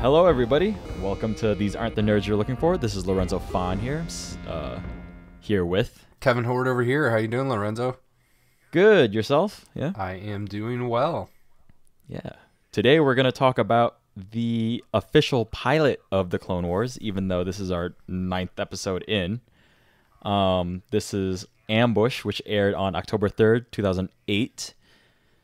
Hello, everybody. Welcome to These Aren't the Nerds You're Looking For. This is Lorenzo Fon here, here with... Kevin Horde over here. How you doing, Lorenzo? Good. Yourself? Yeah? I am doing well. Yeah. Today we're going to talk about the official pilot of the Clone Wars, even though this is our 9th episode in. This is Ambush, which aired on October 3rd, 2008.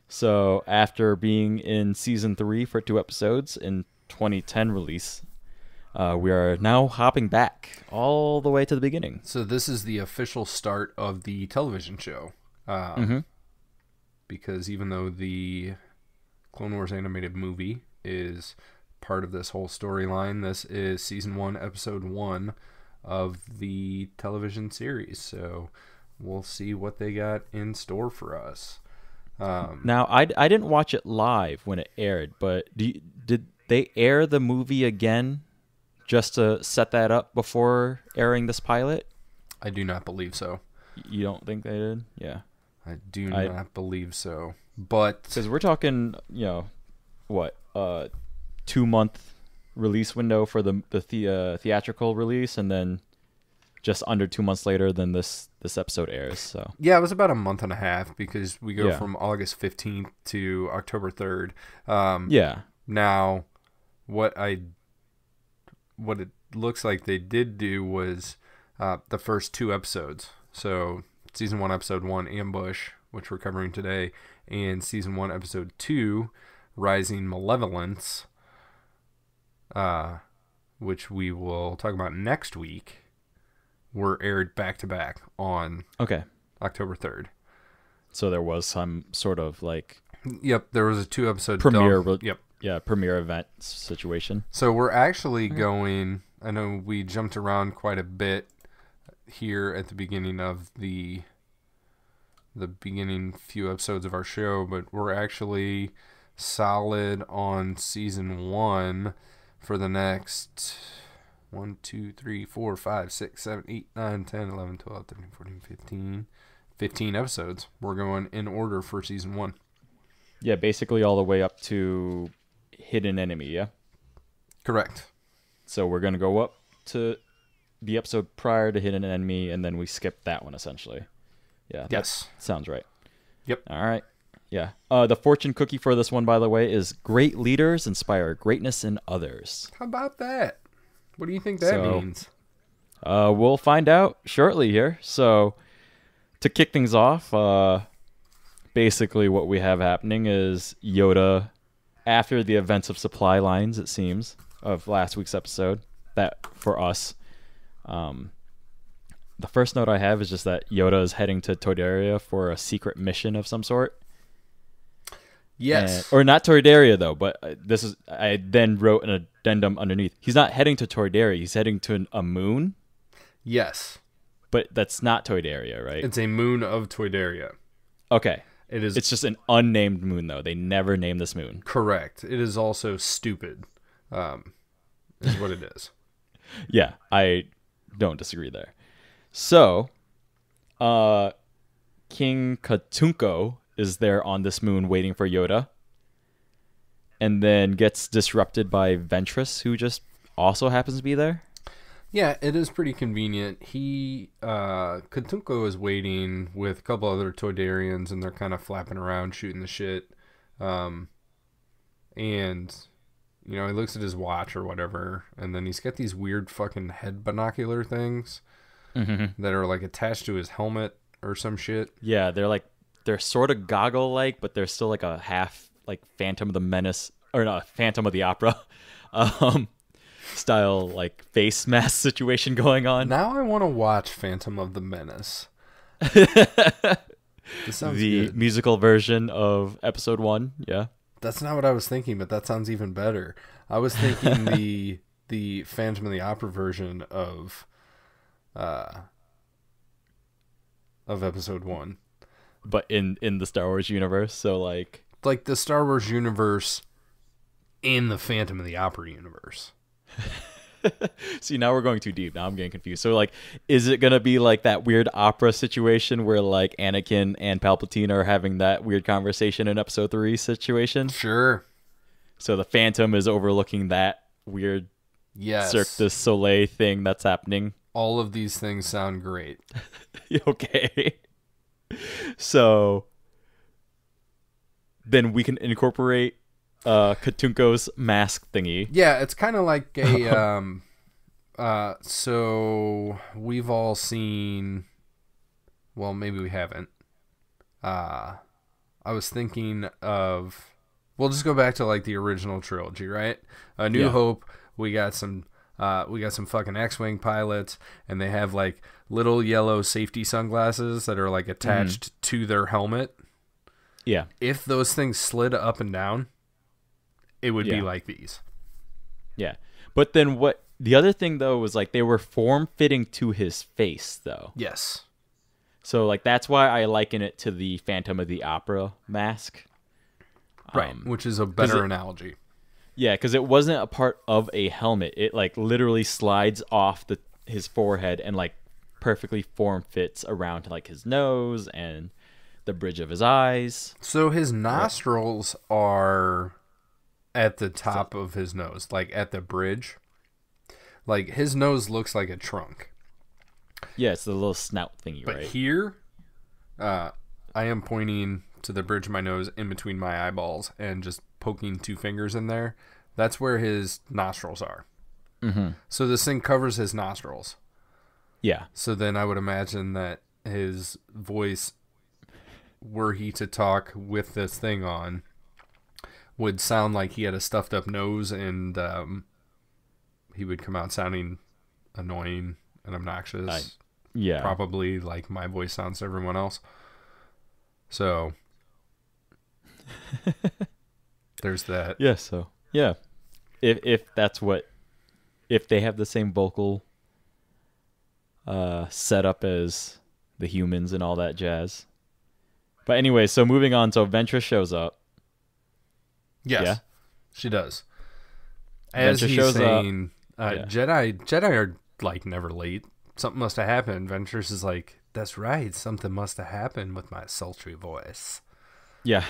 So after being in Season 3 for 2 episodes in 2010 release, we are now hopping back all the way to the beginning. So this is the official start of the television show. Because even though the Clone Wars animated movie is part of this whole storyline, this is Season 1, Episode 1 of the television series. So we'll see what they got in store for us. Now, I didn't watch it live when it aired, but did they air the movie again just to set that up before airing this pilot? I do not believe so. You don't think they did? Yeah. I do not believe so. But because we're talking, what, 2-month release window for the theatrical release, and then just under 2 months later than this episode airs. So yeah, it was about a month and a half because we go from August 15th to October 3rd. Now, what it looks like they did do was the first 2 episodes. So Season 1, Episode 1, Ambush, which we're covering today, and Season 1, Episode 2, Rising Malevolence, which we will talk about next week, were aired back-to-back on October 3rd. So there was some sort of like... Yep, there was a 2-episode... premiere event situation. So we're actually going... I know we jumped around quite a bit here at the beginning of the beginning few episodes of our show, but we're actually solid on Season 1 for the next 1, 2, 3, 4, 5, 6, 7, 8, 9, 10, 11, 12, 13, 14, 15 episodes. We're going in order for Season 1. Yeah, basically all the way up to Hidden Enemy, yeah? Correct. So we're going to go up to the episode prior to Hidden Enemy, and then we skip that one, essentially. Yeah, yes. That sounds right. Yep. All right. Yeah. The fortune cookie for this one, by the way, is great leaders inspire greatness in others. How about that? What do you think that means? We'll find out shortly here. So to kick things off, basically what we have happening is Yoda, after the events of Supply Lines, it seems, of last week's episode, that for us, the first note I have is just that Yoda is heading to Toydaria for a secret mission of some sort. Yes. Or not Toydaria, though, but I then wrote an addendum underneath. He's not heading to Toydaria. He's heading to a moon. Yes. But that's not Toydaria, right? It's a moon of Toydaria. Okay. It is. It's just an unnamed moon, though. They never name this moon. Correct. It is also stupid, is what it is. Yeah, I don't disagree there. So, King Katunko is there on this moon waiting for Yoda, and then gets disrupted by Ventress, who just also happens to be there. Yeah, it is pretty convenient. Katunko is waiting with a couple other Toydarians, and they're kind of flapping around, shooting the shit. And, he looks at his watch or whatever, and then he's got these weird fucking head binocular things that are, like, attached to his helmet or some shit. Yeah, they're sort of goggle-like, but they're still like a half, like, Phantom of the Menace, or not, Phantom of the Opera, style, like, face mask situation going on. Now I want to watch Phantom of the Menace. This sounds good. Musical version of Episode 1, yeah. That's not what I was thinking, but that sounds even better. I was thinking the Phantom of the Opera version of Episode 1. But in the Star Wars universe, so like the Star Wars universe in the Phantom of the Opera universe. See, now we're going too deep. Now I'm getting confused. So, like, is it going to be like that weird opera situation where, like, Anakin and Palpatine are having that weird conversation in Episode 3 situation? Sure. So the Phantom is overlooking that weird Cirque Yes. du Soleil thing that's happening. All of these things sound great. Okay. So then we can incorporate Katunko's mask thingy. Yeah, it's kind of like a so we've all seen, well, maybe we haven't. I was thinking of, we'll just go back to like the original trilogy, right? A New Hope, we got some fucking X-Wing pilots, and they have like little yellow safety sunglasses that are like attached to their helmet. Yeah. If those things slid up and down, it would be like these. Yeah. But then what the other thing though was like they were form fitting to his face though. Yes. So like that's why I liken it to the Phantom of the Opera mask. Right, which is a better analogy. Yeah, because it wasn't a part of a helmet. It like literally slides off his forehead and like perfectly form fits around to like his nose and the bridge of his eyes. So his nostrils are at the top of his nose, like at the bridge. Like his nose looks like a trunk. Yeah, it's the little snout thingy, but right? But here, I am pointing to the bridge of my nose in between my eyeballs and just poking two fingers in there. That's where his nostrils are. Mm-hmm. So this thing covers his nostrils. Yeah. So then I would imagine that his voice, were he to talk with this thing on, would sound like he had a stuffed up nose, and he would come out sounding annoying and obnoxious. Yeah. Probably like my voice sounds to everyone else. So there's that. Yeah, so yeah. If that's what, if they have the same vocal setup as the humans and all that jazz. But anyway, so moving on, so Ventress shows up. Yes, yeah? She does. As he's shows saying, yeah. Jedi are like never late. Something must have happened. Ventress is like, that's right. Something must have happened with my sultry voice. Yeah.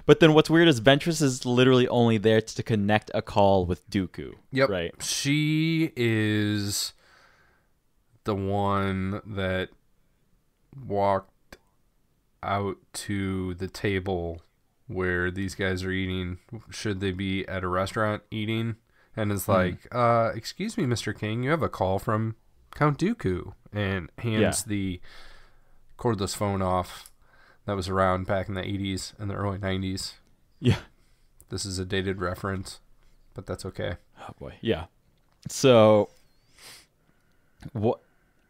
But then what's weird is Ventress is literally only there to connect a call with Dooku. Yep. Right. She is the one that walked out to the table where these guys are eating. Should they be at a restaurant eating? And is like, excuse me, Mr. King, you have a call from Count Dooku. And hands the cordless phone off that was around back in the 80s and the early 90s. Yeah. This is a dated reference, but that's okay. Oh, boy. Yeah. So,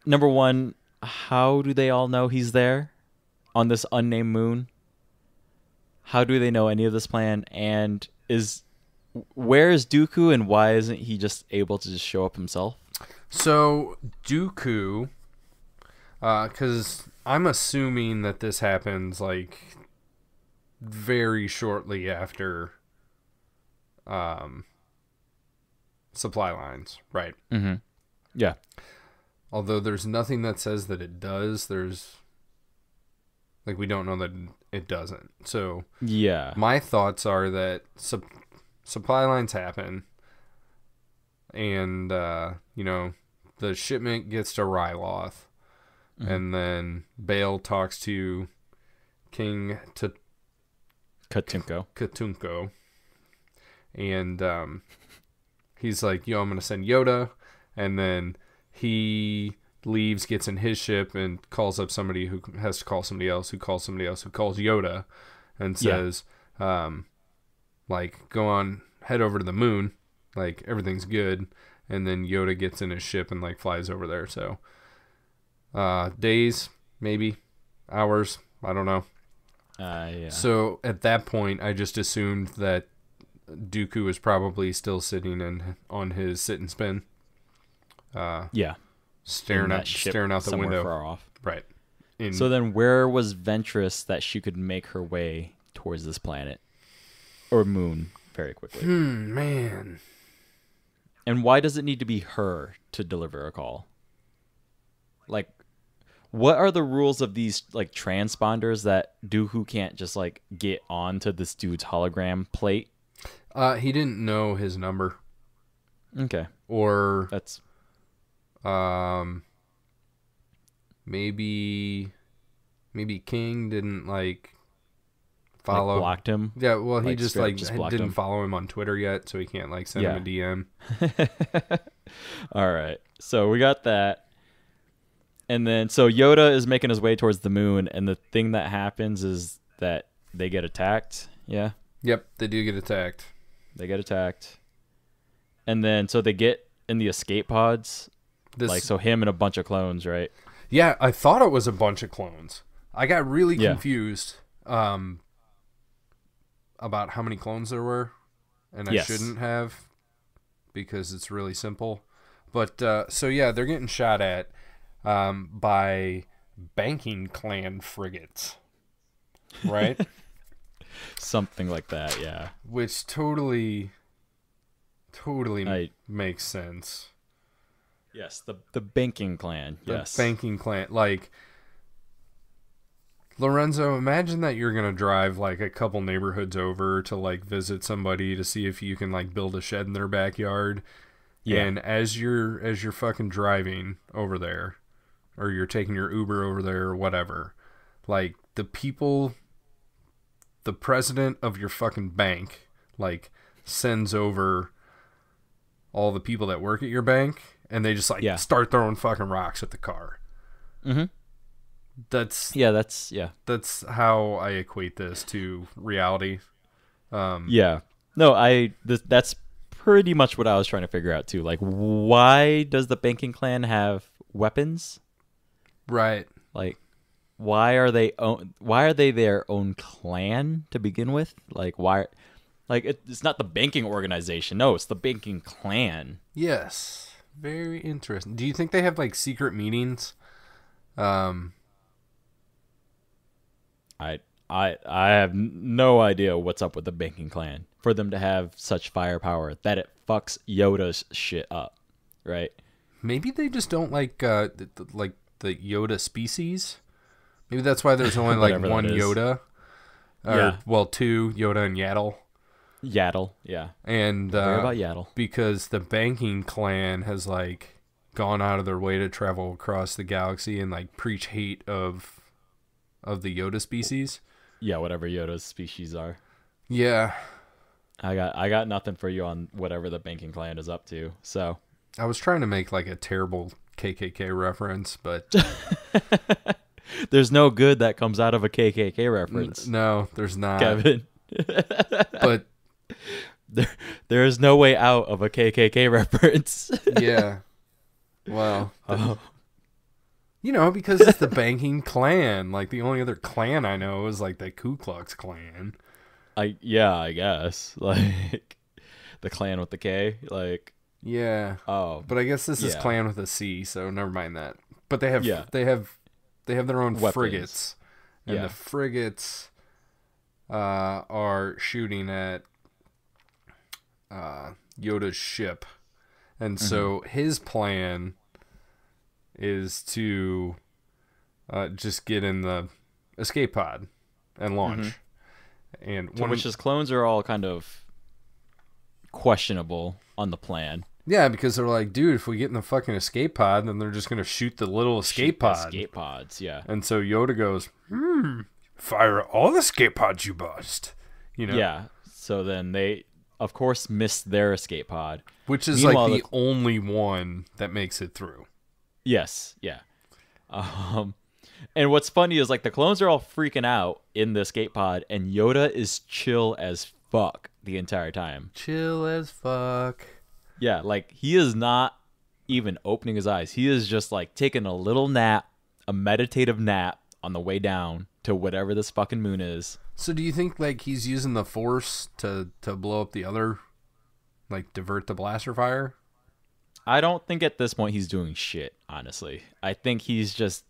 number one, how do they all know he's there on this unnamed moon? How do they know any of this plan? And where is Dooku, and why isn't he just able to just show up himself? So, Dooku, because I'm assuming that this happens like very shortly after supply lines, right? Mm-hmm. Yeah. Although there's nothing that says that it does. There's like, we don't know that it doesn't. So yeah, my thoughts are that supply lines happen, and the shipment gets to Ryloth, and then Bail talks to King Katunko, and he's like, yo, I'm gonna send Yoda, and then he leaves, gets in his ship, and calls up somebody who has to call somebody else, who calls somebody else, who calls Yoda, and says, like, go on, head over to the moon, like, everything's good. And then Yoda gets in his ship and, like, flies over there. So, days, maybe, hours, I don't know. Yeah. So, at that point, I just assumed that Dooku was probably still sitting on his sit and spin. Staring out the window. Far off. Right. So then where was Ventress that she could make her way towards this planet? Or moon very quickly? Man. And why does it need to be her to deliver a call? Like, what are the rules of these, like, transponders that Dooku can't just, like, get onto this dude's hologram plate? He didn't know his number. Okay. Or That's maybe King didn't like follow. like blocked him. Yeah, well, he Like just straight up like just blocked didn't him. follow him on Twitter yet, so he can't like send him a DM. All right. So we got that. And then so Yoda is making his way towards the moon, and the thing that happens is that they get attacked. Yeah. Yep, they do get attacked. They get attacked. And then so they get in the escape pods. This, Like so him and a bunch of clones, right? yeah, I thought it was a bunch of clones. I got really confused about how many clones there were, and I shouldn't have because it's really simple. But so yeah, they're getting shot at by banking clan frigates, right? Something like that, yeah. Which totally makes sense. Yes, the banking clan. Yes. The banking clan. Like, Lorenzo, imagine that you're going to drive, like, a couple neighborhoods over to, like, visit somebody to see if you can, like, build a shed in their backyard. Yeah. And as you're fucking driving over there, or you're taking your Uber over there or whatever, like, the president of your fucking bank, like, sends over all the people that work at your bank, and they just, like, start throwing fucking rocks at the car. Mm-hmm. That's how I equate this to reality. Yeah. No, that's pretty much what I was trying to figure out, too. Like, why does the banking clan have weapons? Right. Like, why are they their own clan to begin with? Like, why? Like, it's not the banking organization. No, it's the banking clan. Yes. Very interesting. Do you think they have, like, secret meetings? I have no idea what's up with the banking clan for them to have such firepower that it fucks Yoda's shit up, right? Maybe they just don't like the Yoda species. Maybe that's why there's only like one Yoda. Well, two, Yoda and Yaddle. Yaddle, yeah. And about Yaddle. Because the banking clan has like gone out of their way to travel across the galaxy and like preach hate of the Yoda species. Yeah, whatever Yoda's species are. Yeah. I got nothing for you on whatever the banking clan is up to. So I was trying to make like a terrible KKK reference, but there's no good that comes out of a KKK reference. No, there's not. Kevin. But there is no way out of a KKK reference. Yeah. Well, you know, because it's the banking clan. Like, the only other clan I know is, like, the Ku Klux Klan. I guess. Like, the clan with the K. Like, yeah. Oh. But I guess this is clan with a C, so never mind that. But they have their own weapons. Frigates. And the frigates are shooting at Yoda's ship. And so his plan is to just get in the escape pod and launch. And which his clones are all kind of questionable on the plan. Yeah, because they're like, dude, if we get in the fucking escape pod, then they're just going to shoot the little escape pod. Escape pods, yeah. And so Yoda goes, fire all the escape pods you bust. You know? Yeah. So then they, of course, missed their escape pod. Which is like the only one that makes it through. Yes, yeah. And what's funny is like the clones are all freaking out in the escape pod, and Yoda is chill as fuck the entire time. Chill as fuck. Yeah, like he is not even opening his eyes. He is just like taking a little nap, a meditative nap on the way down to whatever this fucking moon is. So do you think like he's using the Force to blow up the other, like divert the blaster fire? I don't think at this point he's doing shit, honestly. I think he's just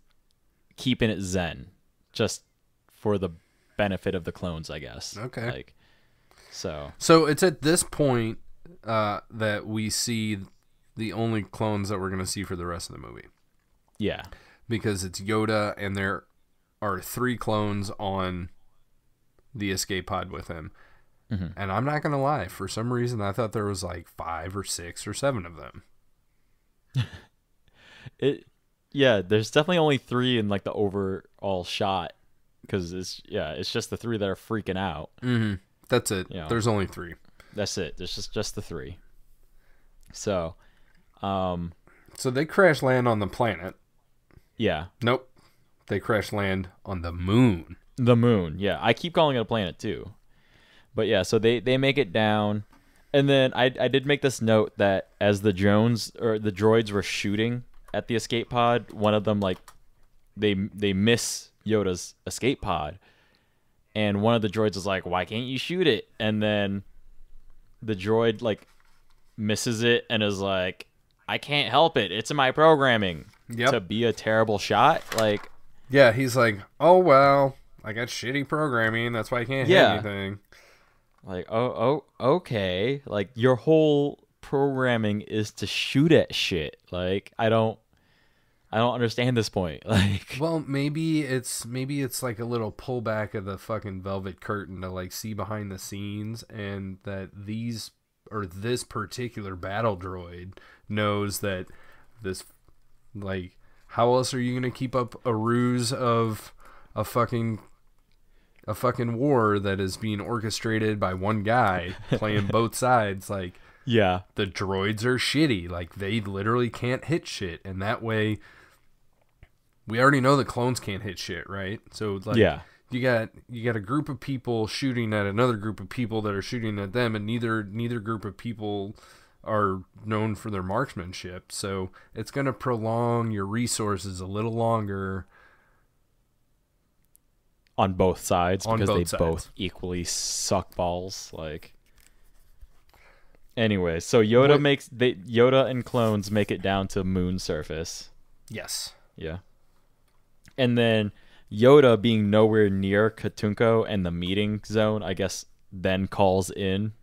keeping it zen, just for the benefit of the clones, I guess. Okay. Like, so it's at this point that we see the only clones that we're going to see for the rest of the movie. Yeah. Because it's Yoda, and there are 3 clones on the escape pod with him. Mm-hmm. And I'm not gonna lie, for some reason I thought there was like 5 or 6 or 7 of them. Yeah, there's definitely only 3 in like the overall shot because it's just the 3 that are freaking out. Mm-hmm. That's it. You know, There's only 3. that's it. There's just the 3. So, So they crash land on the planet. yeah, Nope. They crash land on the moon. the moon. Yeah, I keep calling it a planet too. But yeah, so they make it down, and then I did make this note that as the droids were shooting at the escape pod, one of them like they miss Yoda's escape pod, and one of the droids is like, "Why can't you shoot it?" And then the droid like misses it and is like, "I can't help it. It's in my programming to be a terrible shot." Like, yeah, he's like, "Oh well, I got shitty programming. That's why I can't hit anything." Like, okay. Like, your whole programming is to shoot at shit. Like, I don't understand this point. Like, well, maybe it's like a little pullback of the fucking velvet curtain to like see behind the scenes, and that this particular battle droid knows that this, like, how else are you gonna keep up a ruse of a fucking war that is being orchestrated by one guy playing both sides? Like, yeah, the droids are shitty. Like, they literally can't hit shit, and that way, we already know the clones can't hit shit, right? So, like, yeah, you got a group of people shooting at another group of people that are shooting at them, and neither group of people are known for their marksmanship. So it's going to prolong your resources a little longer. On both sides, because they sides. both equally suck balls. Like, anyway, so Yoda and clones make it down to moon surface. Yes. Yeah. And then Yoda, being nowhere near Katunko and the meeting zone, I guess, then calls in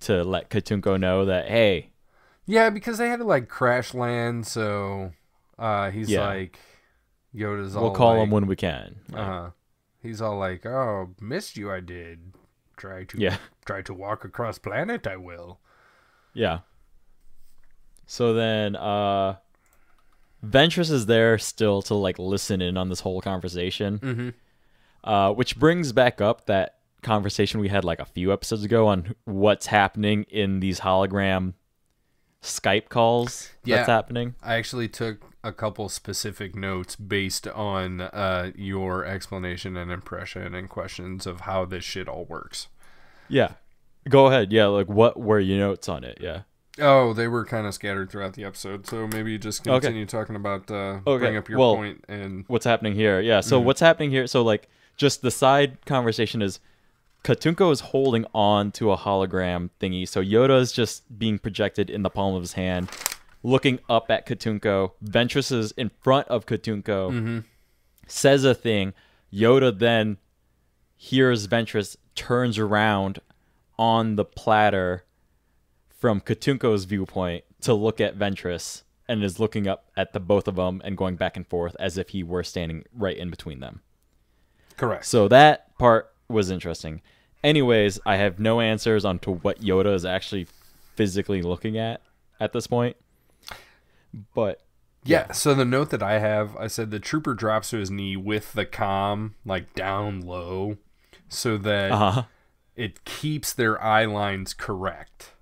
to let Katunko know that, hey. Yeah, because they had to like crash land, so he's like, Yoda's all, we'll call like, him when we can. Like, he's all like, "Oh, missed you, I did. Try to walk across planet, I will." Yeah. So then Ventress is there still to like listen in on this whole conversation. Mm-hmm. Which brings back up that conversation we had like a few episodes ago on what's happening in these hologram Skype calls that's happening. I actually took a couple specific notes based on your explanation and impression and questions of how this shit all works. Yeah. Go ahead. Yeah, like what were your notes on it? Yeah. Oh, they were kind of scattered throughout the episode, so maybe just continue talking about bring up your point and what's happening here. Yeah, so what's happening here, so like just the side conversation is Katunko is holding on to a hologram thingy, so Yoda is just being projected in the palm of his hand, looking up at Katunko. Ventress is in front of Katunko, says a thing. Yoda then hears Ventress, turns around on the platter from Katunko's viewpoint to look at Ventress, and is looking up at the both of them and going back and forth as if he were standing right in between them. Correct. So that part was interesting. Anyways, I have no answers on to what Yoda is actually physically looking at this point. But yeah, so the note that I have, I said the trooper drops to his knee with the comm like down low so that it keeps their eye lines correct.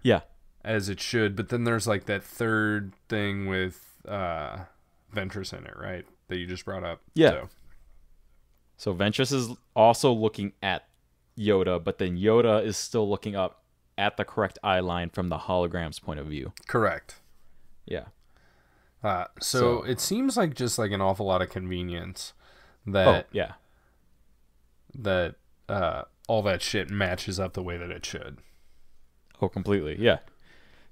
Yeah. As it should. But then there's like that third thing with Ventress in it, right? That you just brought up. Yeah. So Ventress is also looking at Yoda, but then Yoda is still looking up at the correct eye line from the hologram's point of view. Correct. Yeah. So it seems like just like an awful lot of convenience that that all that shit matches up the way that it should. Oh, completely. Yeah.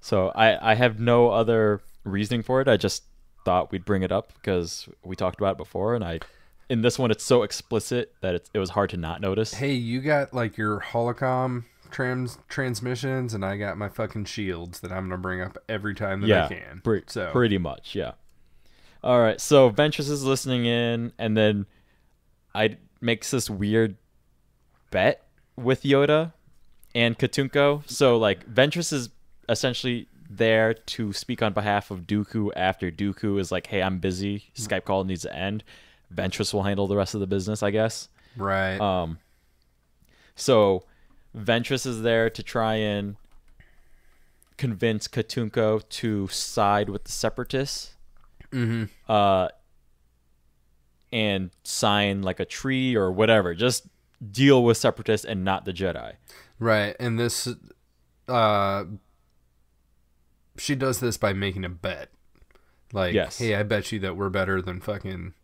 So I have no other reasoning for it. I just thought we'd bring it up because we talked about it before, and in this one it's so explicit that it was hard to not notice. Hey, you got like your holocom transmissions, and I got my fucking shields that I'm gonna bring up every time that I can. Pretty much, yeah. All right, so Ventress is listening in, and then I makes this weird bet with Yoda and Katunko. So like Ventress is essentially there to speak on behalf of Dooku after Dooku is like, hey, I'm busy. Skype call needs to end. Ventress will handle the rest of the business, I guess. Right. So Ventress is there to try and convince Katunko to side with the Separatists. Mm-hmm. And sign like a treaty or whatever. Just deal with Separatists and not the Jedi. Right. And this, she does this by making a bet. Like, Yes. hey, I bet you that we're better than fucking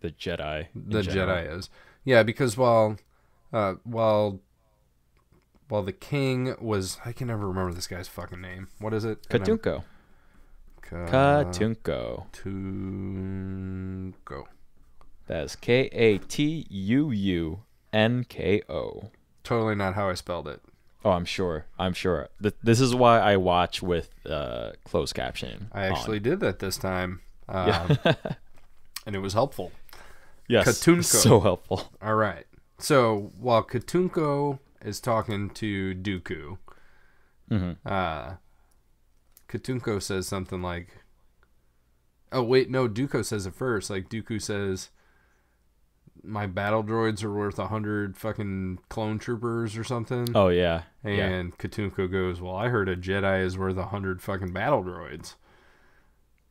The Jedi. the Jedi is. Yeah, because while the king was, I can never remember this guy's fucking name. What is it? Katunko. Katunko. Katunko. That's Katuunko. Totally not how I spelled it. Oh, I'm sure. This is why I watch with closed captioning. I actually did that this time. Yeah. And it was helpful. Yes. Katunko. So helpful. All right. So while Katunko is talking to Dooku, Katunko says something like, oh, wait, no, Dooku says it first. Like, Dooku says, my battle droids are worth 100 fucking clone troopers or something. Oh, yeah. And Katunko goes, well, I heard a Jedi is worth 100 fucking battle droids.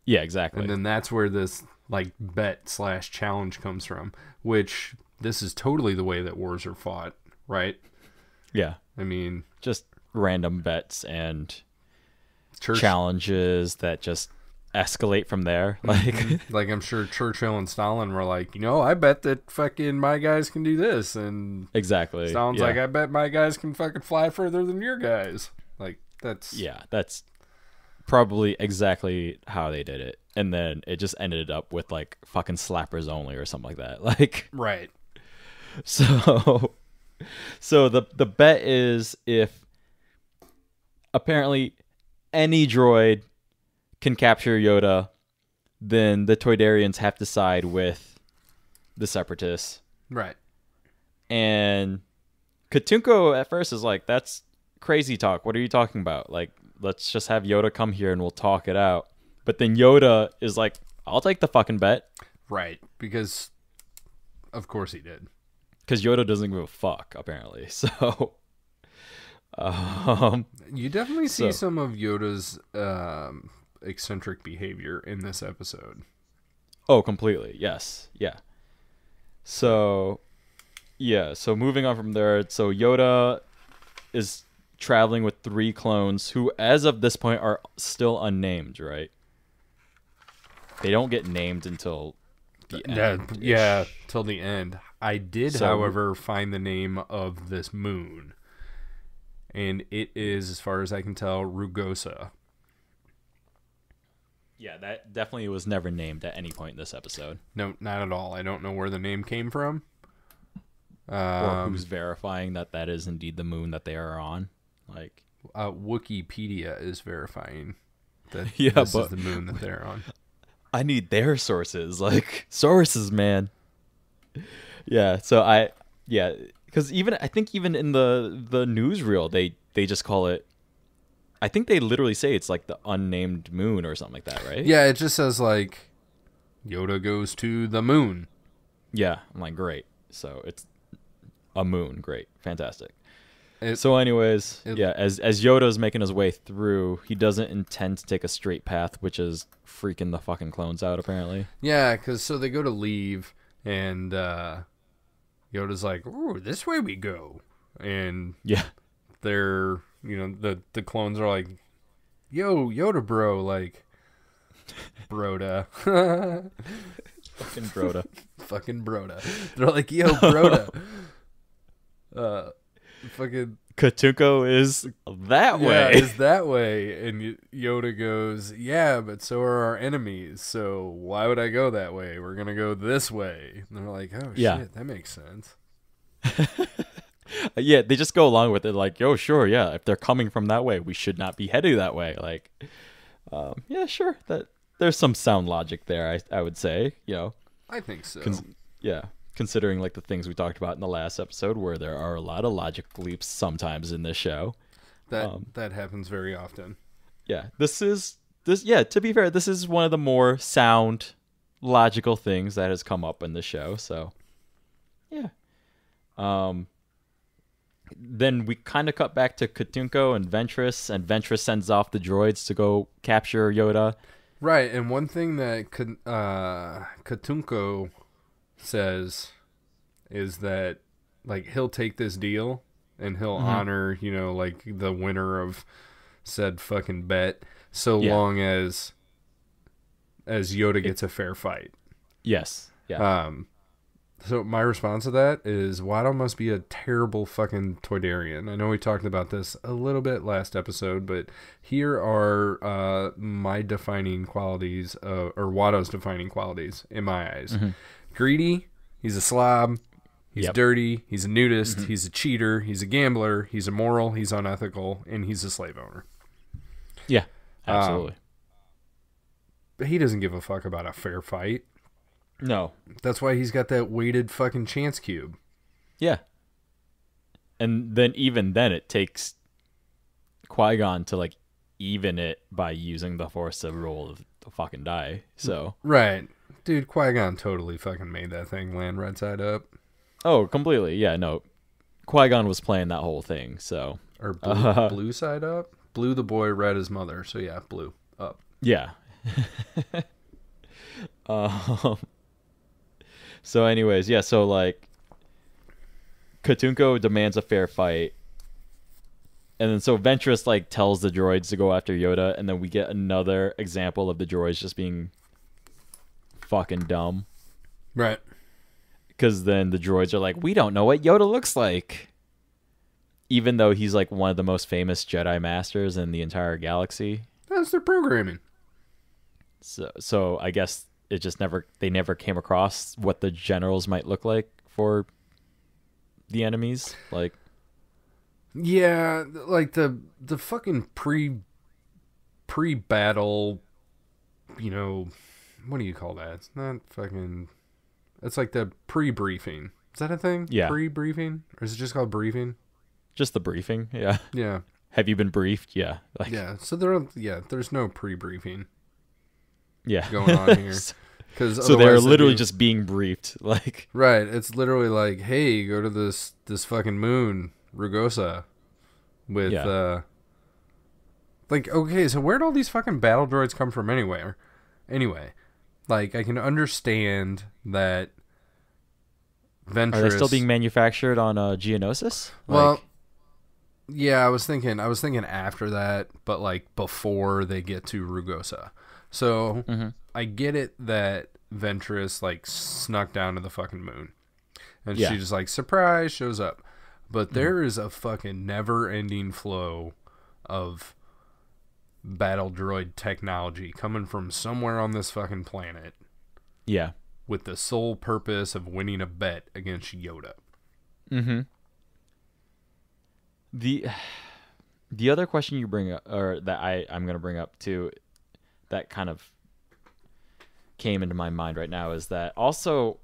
Yeah, exactly. And then that's where this, like, bet/challenge comes from, which this is totally the way that wars are fought, right? Yeah. I mean, just random bets and challenges that just escalate from there. Like I'm sure Churchill and Stalin were like, I bet that fucking my guys can do this, and exactly. Stalin's like, I bet my guys can fucking fly further than your guys. Like, that's probably exactly how they did it, and then it just ended up with like fucking slappers only or something like that. Like, right. So the bet is if apparently any droid can capture Yoda, then the Toydarians have to side with the Separatists. Right. And Katunko at first is like, that's crazy talk. What are you talking about? Like, let's just have Yoda come here and we'll talk it out. But then Yoda is like, I'll take the fucking bet. Right. Because of course he did. Because Yoda doesn't give a fuck, apparently. So you definitely see some of Yoda's eccentric behavior in this episode. Oh, completely. Yes. Yeah. So moving on from there. So Yoda is traveling with 3 clones who, as of this point, are still unnamed, right? They don't get named until the end. Yeah, till the end. I did, however, find the name of this moon. And it is, as far as I can tell, Rugosa. Yeah, that definitely was never named at any point in this episode. No, not at all. I don't know where the name came from. Or who's verifying that is indeed the moon that they are on. Like, Wikipedia is verifying that this is the moon that they're on. I need their sources. Like, sources, man. Yeah, because I think even in the newsreel, they just call it, I think they literally say it's like the unnamed moon or something like that, right? Yeah, it just says like Yoda goes to the moon. Yeah, I'm like, great. So it's a moon, great, fantastic. So anyways, as Yoda's making his way through, he doesn't intend to take a straight path, which is freaking the fucking clones out, apparently. Yeah, because so they go to leave, and Yoda's like, "Ooh, this way we go," and they're the clones are like, "Yo, Yoda, bro, like, broda." Fucking broda. Fucking broda. They're like, yo, broda. Fucking Katunko is that way. Yeah, is that way. And Yoda goes, yeah, but so are our enemies. So why would I go that way? We're going to go this way. And they're like, oh, shit, that makes sense. Yeah, they just go along with it like, yo, sure, yeah. If they're coming from that way, we should not be heading that way. Like, yeah, sure. There's some sound logic there, I would say, I think so. Yeah. considering like the things we talked about in the last episode, where there are a lot of logic leaps sometimes in this show. That happens very often. Yeah, this. Yeah, to be fair, this is one of the more sound, logical things that has come up in the show. So, yeah. Then we kind of cut back to Katunko and Ventress sends off the droids to go capture Yoda. Right, and one thing that Katunko says is that, like, he'll take this deal and he'll honor, like, the winner of said fucking bet so long as Yoda gets a fair fight. Yes. Yeah. So my response to that is Watto must be a terrible fucking Toydarian. I know we talked about this a little bit last episode, but here are my defining qualities, or Watto's defining qualities in my eyes. Greedy, he's a slob, he's dirty, he's a nudist, he's a cheater, he's a gambler, he's immoral, he's unethical, and he's a slave owner. Yeah, absolutely. But he doesn't give a fuck about a fair fight. No. That's why he's got that weighted fucking chance cube. Yeah. And then even then it takes Qui-Gon to like even it by using the Force to roll the fucking die. So right. Dude, Qui-Gon totally fucking made that thing land right side up. Oh, completely. Yeah, no. Qui-Gon was playing that whole thing, so or blue side up? Blue the boy, red his mother. So yeah, blue up. Yeah. So anyways, yeah, so like Katunko demands a fair fight. And then so Ventress like tells the droids to go after Yoda, and then we get another example of the droids just being fucking dumb. Right. Because then the droids are like, we don't know what Yoda looks like. Even though he's like one of the most famous Jedi Masters in the entire galaxy. That's their programming. So I guess it just they never came across what the generals might look like for the enemies. Like, yeah, like the fucking pre-battle, what do you call that? It's not fucking, it's like the pre-briefing. Is that a thing? Yeah. Pre-briefing? Or is it just called briefing? Just the briefing, yeah. Yeah. Have you been briefed? Yeah. Like, yeah, so there's no pre-briefing. Yeah. Going on here. So they're literally just being briefed, like, right. It's literally like, hey, go to this fucking moon, Rugosa, with like, okay, so where'd all these fucking battle droids come from anyway? Anyway, like, I can understand that Ventress. Are they still being manufactured on Geonosis? Well, yeah, I was thinking after that, but like before they get to Rugosa. So I get it that Ventress like snuck down to the fucking moon, and she just like surprise shows up, but there is a fucking never-ending flow of battle droid technology coming from somewhere on this fucking planet. Yeah, with the sole purpose of winning a bet against Yoda. The other question you bring up, or that I'm going to bring up too, that kind of came into my mind right now, is that also,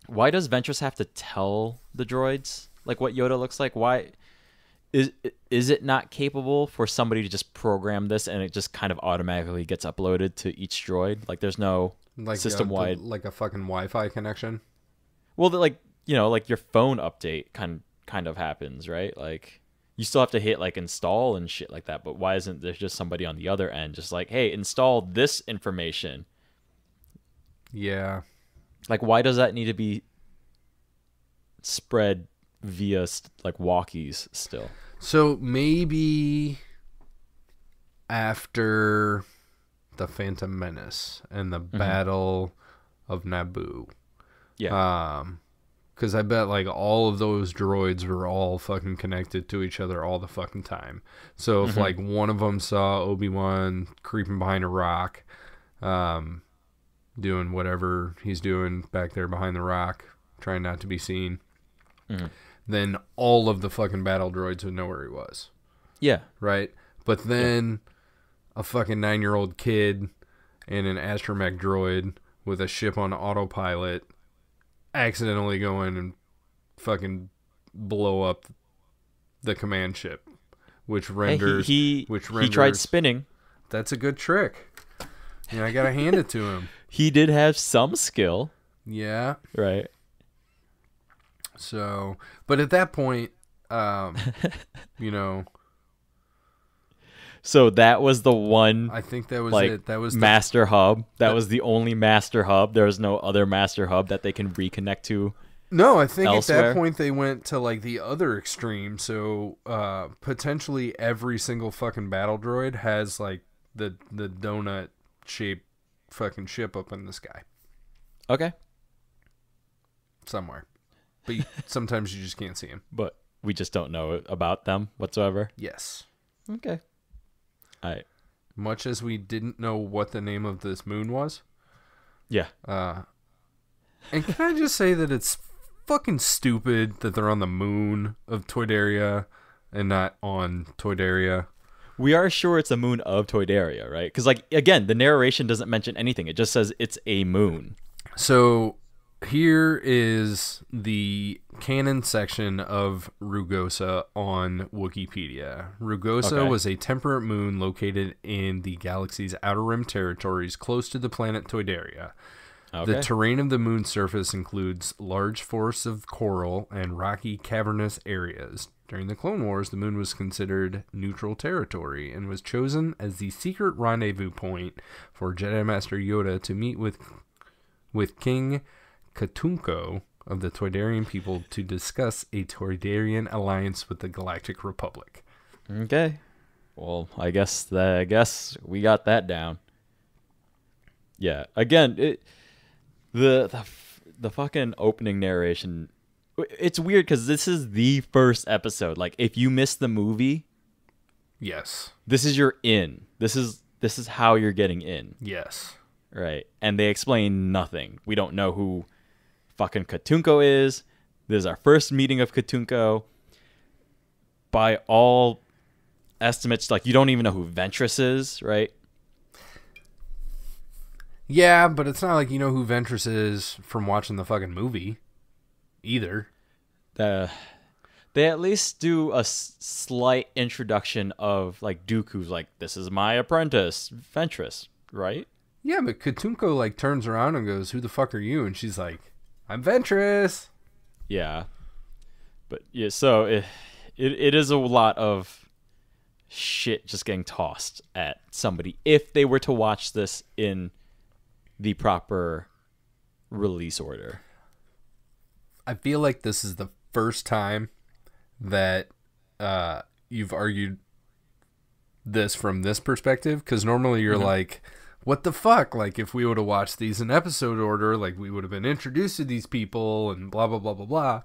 why does Ventress have to tell the droids like what Yoda looks like? Why is it not capable for somebody to just program this and it just kind of automatically gets uploaded to each droid? Like, there's no like system wide, like a fucking Wi-Fi connection. Well, like like your phone update kind of happens, right? Like, you still have to hit like install and shit like that, but why isn't there just somebody on the other end just like, hey, install this information? Yeah. Like, why does that need to be spread via like walkies still? So maybe after the Phantom Menace and the Battle of Naboo. Yeah. Because I bet like all of those droids were all fucking connected to each other all the fucking time. So if like one of them saw Obi-Wan creeping behind a rock, doing whatever he's doing back there behind the rock, trying not to be seen, then all of the fucking battle droids would know where he was. Yeah. Right? But then a fucking 9-year-old kid and an astromech droid with a ship on autopilot accidentally go in and fucking blow up the command ship, which renders he tried spinning. That's a good trick. Yeah, I gotta hand it to him. He did have some skill. Yeah. Right. So, but at that point, you know. So that was the one. I think that was like, it. That was master hub. That was the only master hub. There was no other master hub that they can reconnect to. No, I think elsewhere. At that point they went to like the other extreme. So potentially every single fucking battle droid has like the donut shaped fucking ship up in the sky. Okay. Somewhere. But sometimes you just can't see them. But we just don't know about them whatsoever. Yes. Okay. All right. Much as we didn't know what the name of this moon was. Yeah. And can I just say that it's fucking stupid that they're on the moon of Toydaria and not on Toydaria. We are sure it's a moon of Toydaria, right? Because, like, again, the narration doesn't mention anything. It just says it's a moon. So here is the canon section of Rugosa on Wikipedia. Rugosa was a temperate moon located in the galaxy's outer rim territories close to the planet Toydaria. Okay. The terrain of the moon's surface includes large forests of coral and rocky cavernous areas. During the Clone Wars, the moon was considered neutral territory and was chosen as the secret rendezvous point for Jedi Master Yoda to meet with King Katunko of the Toydarian people to discuss a Toydarian alliance with the Galactic Republic. Okay. Well, I guess we got that down. Yeah. Again, the fucking opening narration, it's weird because this is the first episode. Like, if you miss the movie, yes, this is your in. This is how you're getting in. Yes. Right. And they explain nothing. We don't know who fucking Katunko is. This is our first meeting of Katunko. By all estimates, like, you don't even know who Ventress is, right? Yeah, but it's not like you know who Ventress is from watching the fucking movie either. They at least do a slight introduction of, like, Dooku's like, this is my apprentice, Ventress, right? Yeah, but Katunko, like, turns around and goes, who the fuck are you? And she's like, I'm Ventress. Yeah. But, yeah, so it is a lot of shit just getting tossed at somebody if they were to watch this in the proper release order. I feel like this is the first time that you've argued this from this perspective, because normally you're like, what the fuck? Like, if we would have watched these in episode order, like, we would have been introduced to these people and blah, blah, blah, blah, blah.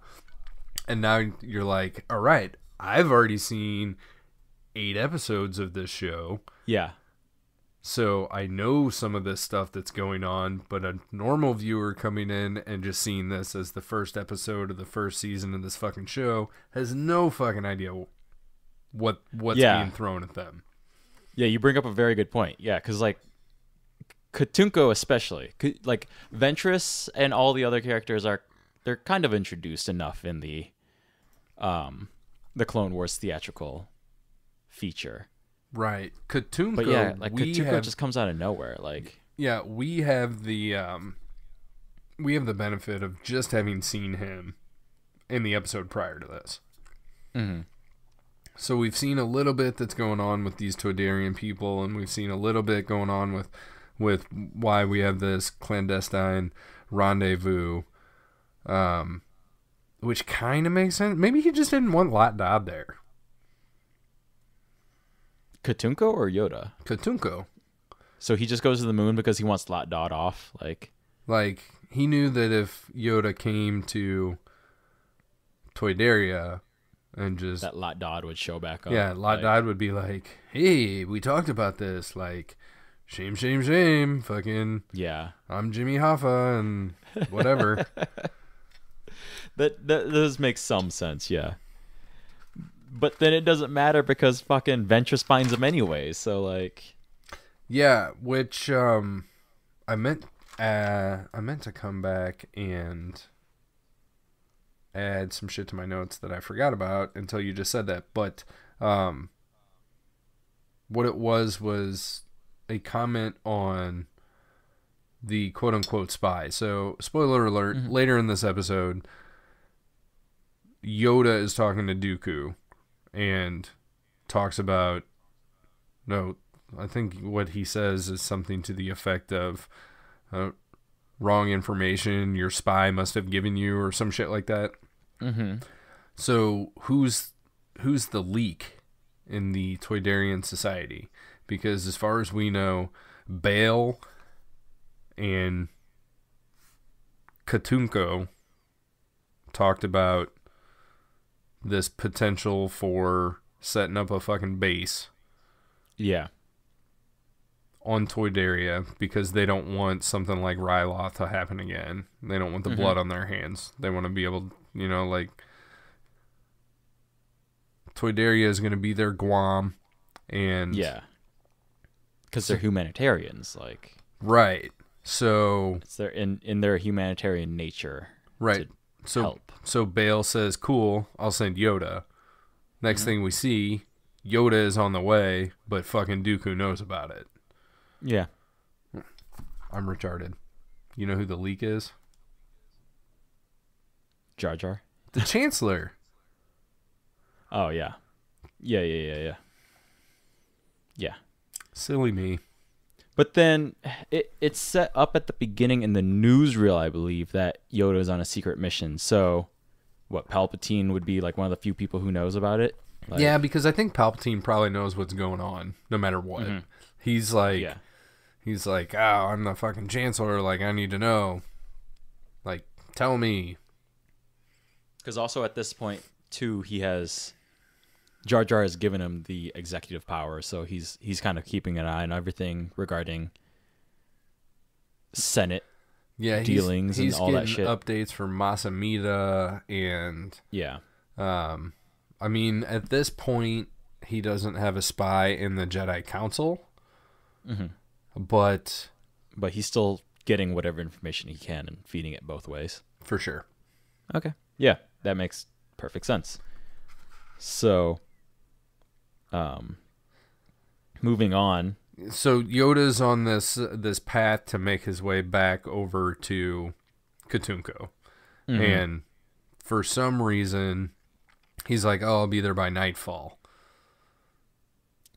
And now you're like, all right, I've already seen 8 episodes of this show. Yeah. So I know some of this stuff that's going on, but a normal viewer coming in and just seeing this as the first episode of the first season of this fucking show has no fucking idea what's being thrown at them. Yeah, you bring up a very good point. Yeah, because, like, Katunko especially, like, Ventress and all the other characters they're kind of introduced enough in the Clone Wars theatrical feature. Right. Katunko. But yeah, like, Katunko just comes out of nowhere. Like, yeah, we have the benefit of just having seen him in the episode prior to this. mm-hmm. So we've seen a little bit that's going on with these Toydarian people, and we've seen a little bit going on with why we have this clandestine rendezvous, which kind of makes sense. Maybe he just didn't want Lot Dodd there. Katunko or Yoda? Katunko. So he just goes to the moon because he wants Lot Dodd off? Like, he knew that if Yoda came to Toydaria and just... that Lot Dodd would show back up. Yeah, Lot Dodd would be like, hey, we talked about this. Like, shame, shame, shame. Fucking... Yeah. I'm Jimmy Hoffa and whatever. That does make some sense, yeah. But then it doesn't matter because fucking Ventress finds him anyway. So, like, yeah, which I meant to come back and add some shit to my notes that I forgot about until you just said that. But what it was a comment on the quote-unquote spy. So, spoiler alert, later in this episode, Yoda is talking to Dooku and talks about, no, I think what he says is something to the effect of wrong information your spy must have given you or some shit like that. Mm-hmm. So who's the leak in the Toydarian society? Because as far as we know, Bail and Katunko talked about this potential for setting up a fucking base. Yeah. On Toydaria because they don't want something like Ryloth to happen again. They don't want the blood on their hands. They want to be able, you know, like Toydaria is going to be their Guam, and yeah, because they're humanitarians, like right. So it's their in their humanitarian nature, right? So help. So Bale says, "Cool, I'll send Yoda." Next thing we see, Yoda is on the way, but fucking Dooku knows about it. Yeah. I'm retarded. You know who the leak is? Jar Jar. The Chancellor. Oh, yeah. Yeah. Silly me. But then it's set up at the beginning in the newsreel, I believe, that Yoda is on a secret mission. So, what, Palpatine would be like one of the few people who knows about it? Like, yeah, because I think Palpatine probably knows what's going on, no matter what. He's like, oh, I'm the fucking Chancellor. Like, I need to know. Like, tell me. Because also at this point, too, Jar Jar has given him the executive power, so he's kind of keeping an eye on everything regarding Senate dealings and all that shit. Updates from Masamita and I mean, at this point, he doesn't have a spy in the Jedi Council, but he's still getting whatever information he can and feeding it both ways. For sure. Okay. Yeah, that makes perfect sense. So, moving on. So Yoda's on this path to make his way back over to Katunko, and for some reason, he's like, "Oh, I'll be there by nightfall."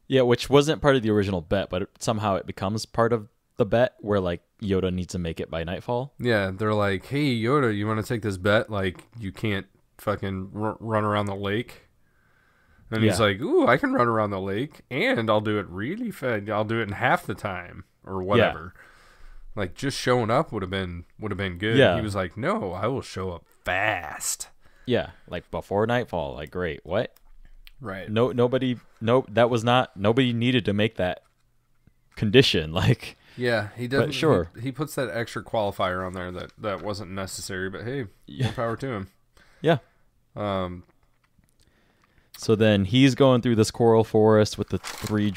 Yeah, which wasn't part of the original bet, but somehow it becomes part of the bet where like Yoda needs to make it by nightfall. Yeah, they're like, "Hey, Yoda, you want to take this bet? Like, you can't fucking run around the lake." And he's like, "Ooh, I can run around the lake, and I'll do it really fast. I'll do it in half the time, or whatever." Yeah. Like, just showing up would have been good. Yeah. He was like, "No, I will show up fast." Yeah, like before nightfall. Like, great. What? Right. Nobody needed to make that condition. Like, yeah, he doesn't. But sure, he puts that extra qualifier on there that wasn't necessary. But hey, more power to him. Yeah. So then he's going through this coral forest with the three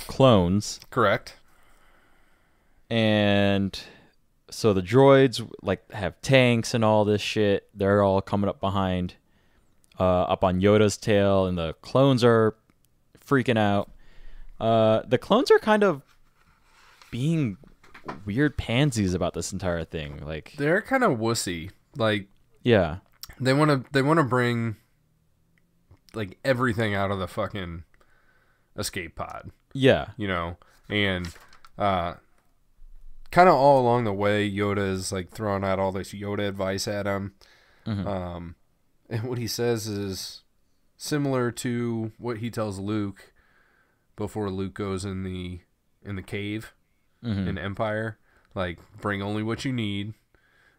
clones. Correct. And so the droids like have tanks and all this shit. They're all coming up behind, up on Yoda's tail, and the clones are freaking out. The clones are kind of being weird pansies about this entire thing. Like, they're kind of wussy. Like, yeah, they want to bring like everything out of the fucking escape pod. Yeah. You know, and kind of all along the way, Yoda is like throwing out all this Yoda advice at him. And what he says is similar to what he tells Luke before Luke goes in the cave in Empire. Like, bring only what you need.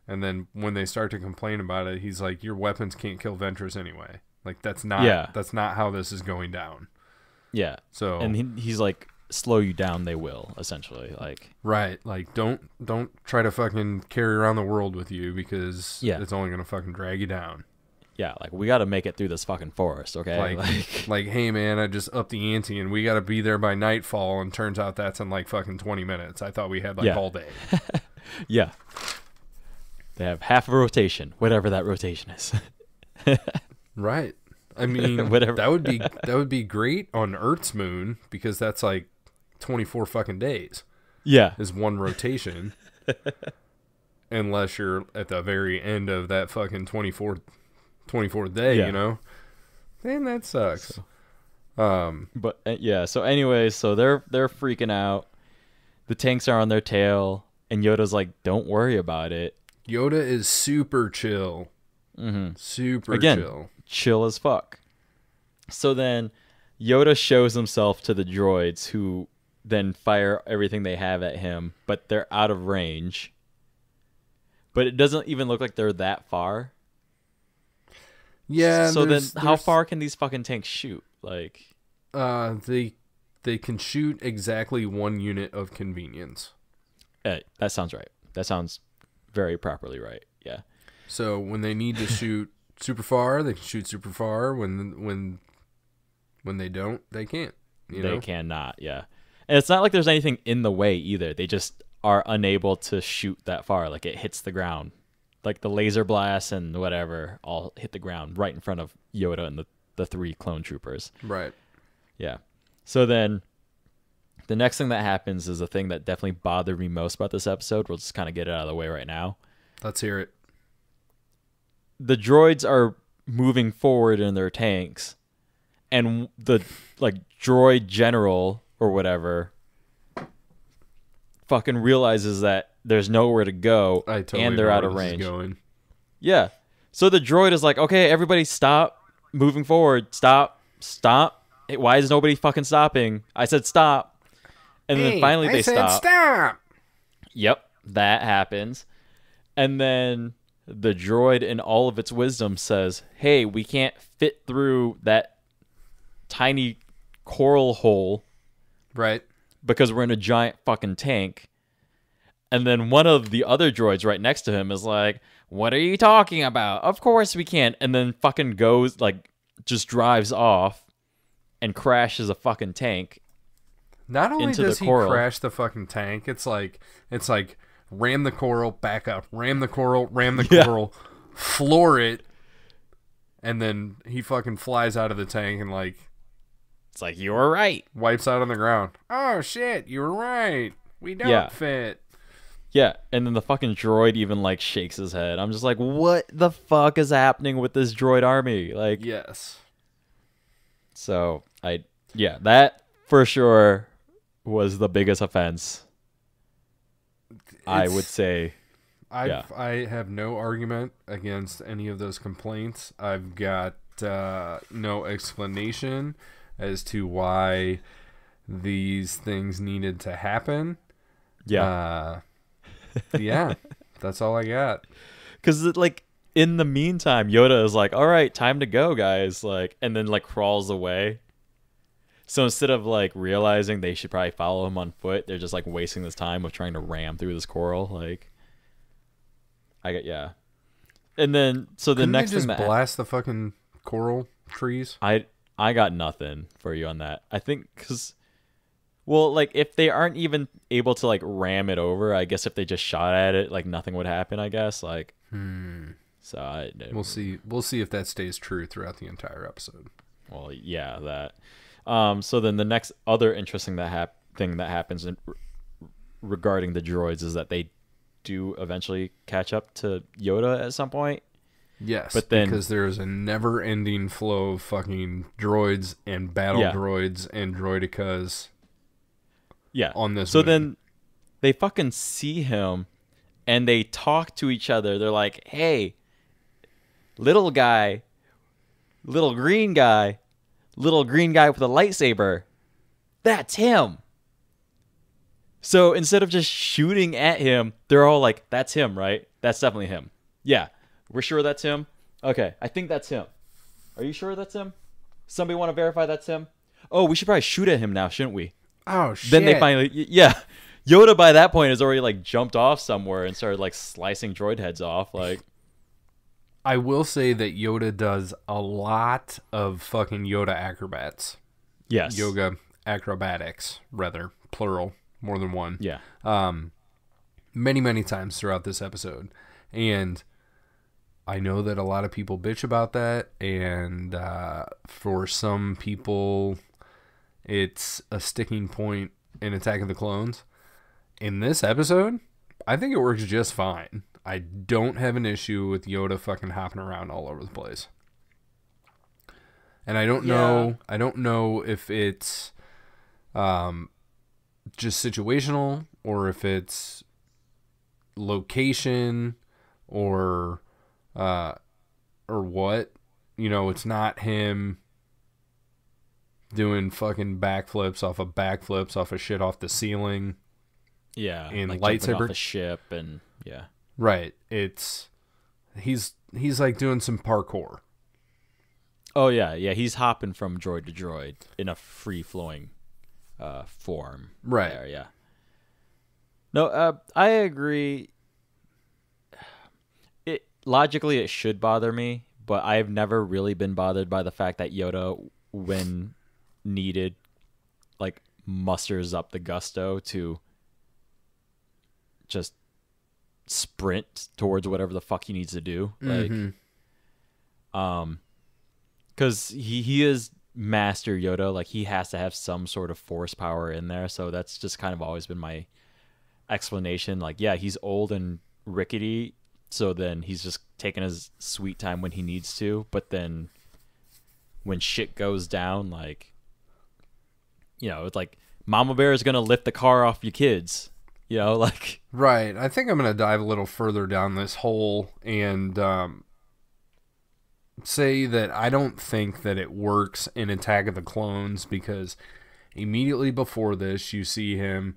And then when they start to complain about it, he's like, "Your weapons can't kill Ventress anyway." Like, that's not how this is going down. Yeah. So, and he's like, slow you down, they will, essentially. Like, right. Like, don't try to fucking carry around the world with you, because it's only gonna fucking drag you down. Yeah, like, we got to make it through this fucking forest, okay? Like, hey man, I just upped the ante and we got to be there by nightfall, and turns out that's in like fucking 20 minutes. I thought we had like all day. Yeah. They have half a rotation, whatever that rotation is. Right. I mean, Whatever. that would be great on Earth's moon because that's like 24 fucking days. Yeah. Is one rotation. Unless you're at the very end of that fucking 24th day, Yeah. you know? Then that sucks. But yeah, so anyways, so they're freaking out. The tanks are on their tail, and Yoda's like, "Don't worry about it." Yoda is super chill. Mm-hmm. Super Again, chill. chill as fuck. So then Yoda shows himself to the droids, who then fire everything they have at him, but they're out of range. But it doesn't even look like they're that far. Yeah. So then how far can these fucking tanks shoot? Like, they can shoot exactly 1 unit of convenience. That sounds right. That sounds very properly right. Yeah. So when they need to shoot super far, they can shoot super far. When they don't, they can't. They cannot, yeah. And it's not like there's anything in the way either. They just are unable to shoot that far. Like, it hits the ground. Like, the laser blasts and whatever all hit the ground right in front of Yoda and the 3 clone troopers. Right. Yeah. So then the next thing that happens is the thing that definitely bothered me most about this episode. We'll just kind of get it out of the way right now. Let's hear it. The droids are moving forward in their tanks, and the droid general or whatever fucking realizes that there's nowhere to go, and they're out of range. Yeah. So the droid is like, "Okay, everybody stop moving forward. Stop. Hey, why is nobody fucking stopping? I said stop." And then finally they stop. Yep, that happens. And then the droid, in all of its wisdom, says, "Hey, we can't fit through that tiny coral hole, right? Because we're in a giant fucking tank." And then one of the other droids right next to him is like, "What are you talking about? Of course we can't." And then fucking goes, just drives off and crashes a fucking tank. Not only does he crash the fucking tank, it's like ram the coral, back up, ram the coral, floor it, and then he fucking flies out of the tank and it's like, "You were right." Wipes out on the ground. "Oh shit, you were right. We don't fit." Yeah, and then the fucking droid even shakes his head. I'm just like, what the fuck is happening with this droid army? Yes. So that for sure was the biggest offense. I would say. I have no argument against any of those complaints. I've got no explanation as to why these things needed to happen. Yeah. Yeah, that's all I got. Because in the meantime, Yoda is like, "All right, time to go, guys," and then crawls away. So instead of realizing they should probably follow him on foot, they're just wasting this time of trying to ram through this coral. And then so the next thing that blast the fucking coral trees. I got nothing for you on that. I think because. Well, if they aren't even able to ram it over, I guess if they just shot at it, nothing would happen. I guess So we'll see. We'll see if that stays true throughout the entire episode. Well, yeah, that. So then the next other interesting thing that happens regarding the droids is that they do eventually catch up to Yoda at some point. Yes, but then because there's a never-ending flow of fucking droids and battle droids and droidicas. Yeah. On this. So then they fucking see him and they talk to each other. They're like, "Hey, little guy, little green guy with a lightsaber. That's him." So instead of just shooting at him, they're all like, "That's him, right? That's definitely him. Yeah, we're sure that's him. Okay, I think that's him. Are you sure that's him? Somebody want to verify that's him? Oh, we should probably shoot at him now, shouldn't we?" Oh, shit. Then they finally, Yoda by that point has already jumped off somewhere and started slicing droid heads off. I will say that Yoda does a lot of fucking Yoda acrobats. Yes. Yoga acrobatics, rather, plural, more than one. Yeah. many, many times throughout this episode. And I know that a lot of people bitch about that, and for some people, it's a sticking point in Attack of the Clones. In this episode, I think it works just fine. I don't have an issue with Yoda fucking hopping around all over the place. And I don't know if it's just situational, or if it's location, or what. You know, it's not him doing fucking backflips off of shit off the ceiling. Yeah, and like lightsaber off a ship, and yeah, right. He's like doing some parkour. Oh yeah, he's hopping from droid to droid in a free flowing form. Right. There, yeah. No, I agree. Logically it should bother me, but I've never really been bothered by the fact that Yoda, when needed, like musters up the gusto to just sprint towards whatever the fuck he needs to do. Like, because he is Master Yoda, like he has to have some sort of force power in there. So that's just kind of always been my explanation. Like, yeah, he's old and rickety, so then he's just taking his sweet time when he needs to. But then when shit goes down, like, you know, it's like Mama Bear is gonna lift the car off your kids. You know, like, right. I think I'm gonna dive a little further down this hole and say that I don't think that it works in Attack of the Clones, because immediately before this you see him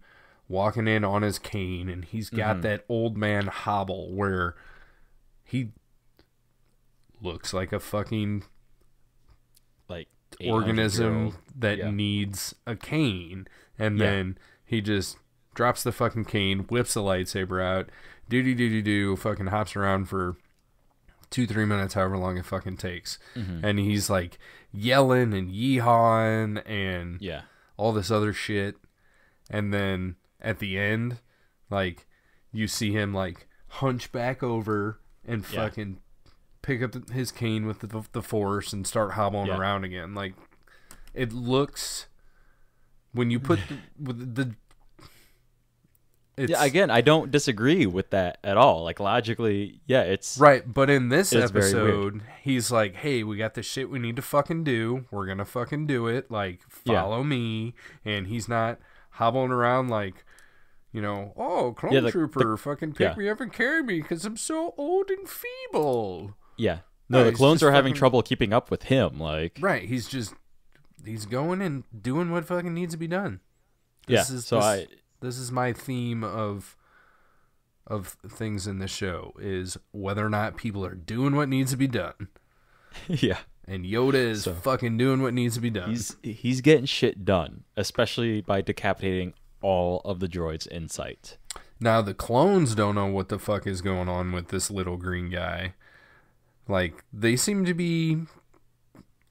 walking in on his cane, and he's got that old man hobble where he looks like a fucking like organism that needs a cane, and then he just drops the fucking cane, whips the lightsaber out, do, fucking hops around for 2-3 minutes, however long it fucking takes. And he's like yelling and yeehawing and all this other shit. And then at the end, like, you see him like hunch back over and fucking pick up his cane with the force and start hobbling around again. Like, it looks, when you put again, I don't disagree with that at all. Like, logically, it's right. But in this episode, he's like, hey, we got this shit we need to fucking do. We're going to fucking do it. Like, follow me. And he's not hobbling around like, you know, oh, clone trooper, fucking pick me up and carry me because I'm so old and feeble. Yeah. No, the clones are having trouble keeping up with him. Like, right. He's going and doing what fucking needs to be done. This is my theme of things in the show, is whether or not people are doing what needs to be done. Yeah. And Yoda is fucking doing what needs to be done. He's getting shit done, especially by decapitating all of the droids in sight. Now, the clones don't know what the fuck is going on with this little green guy. Like, they seem to be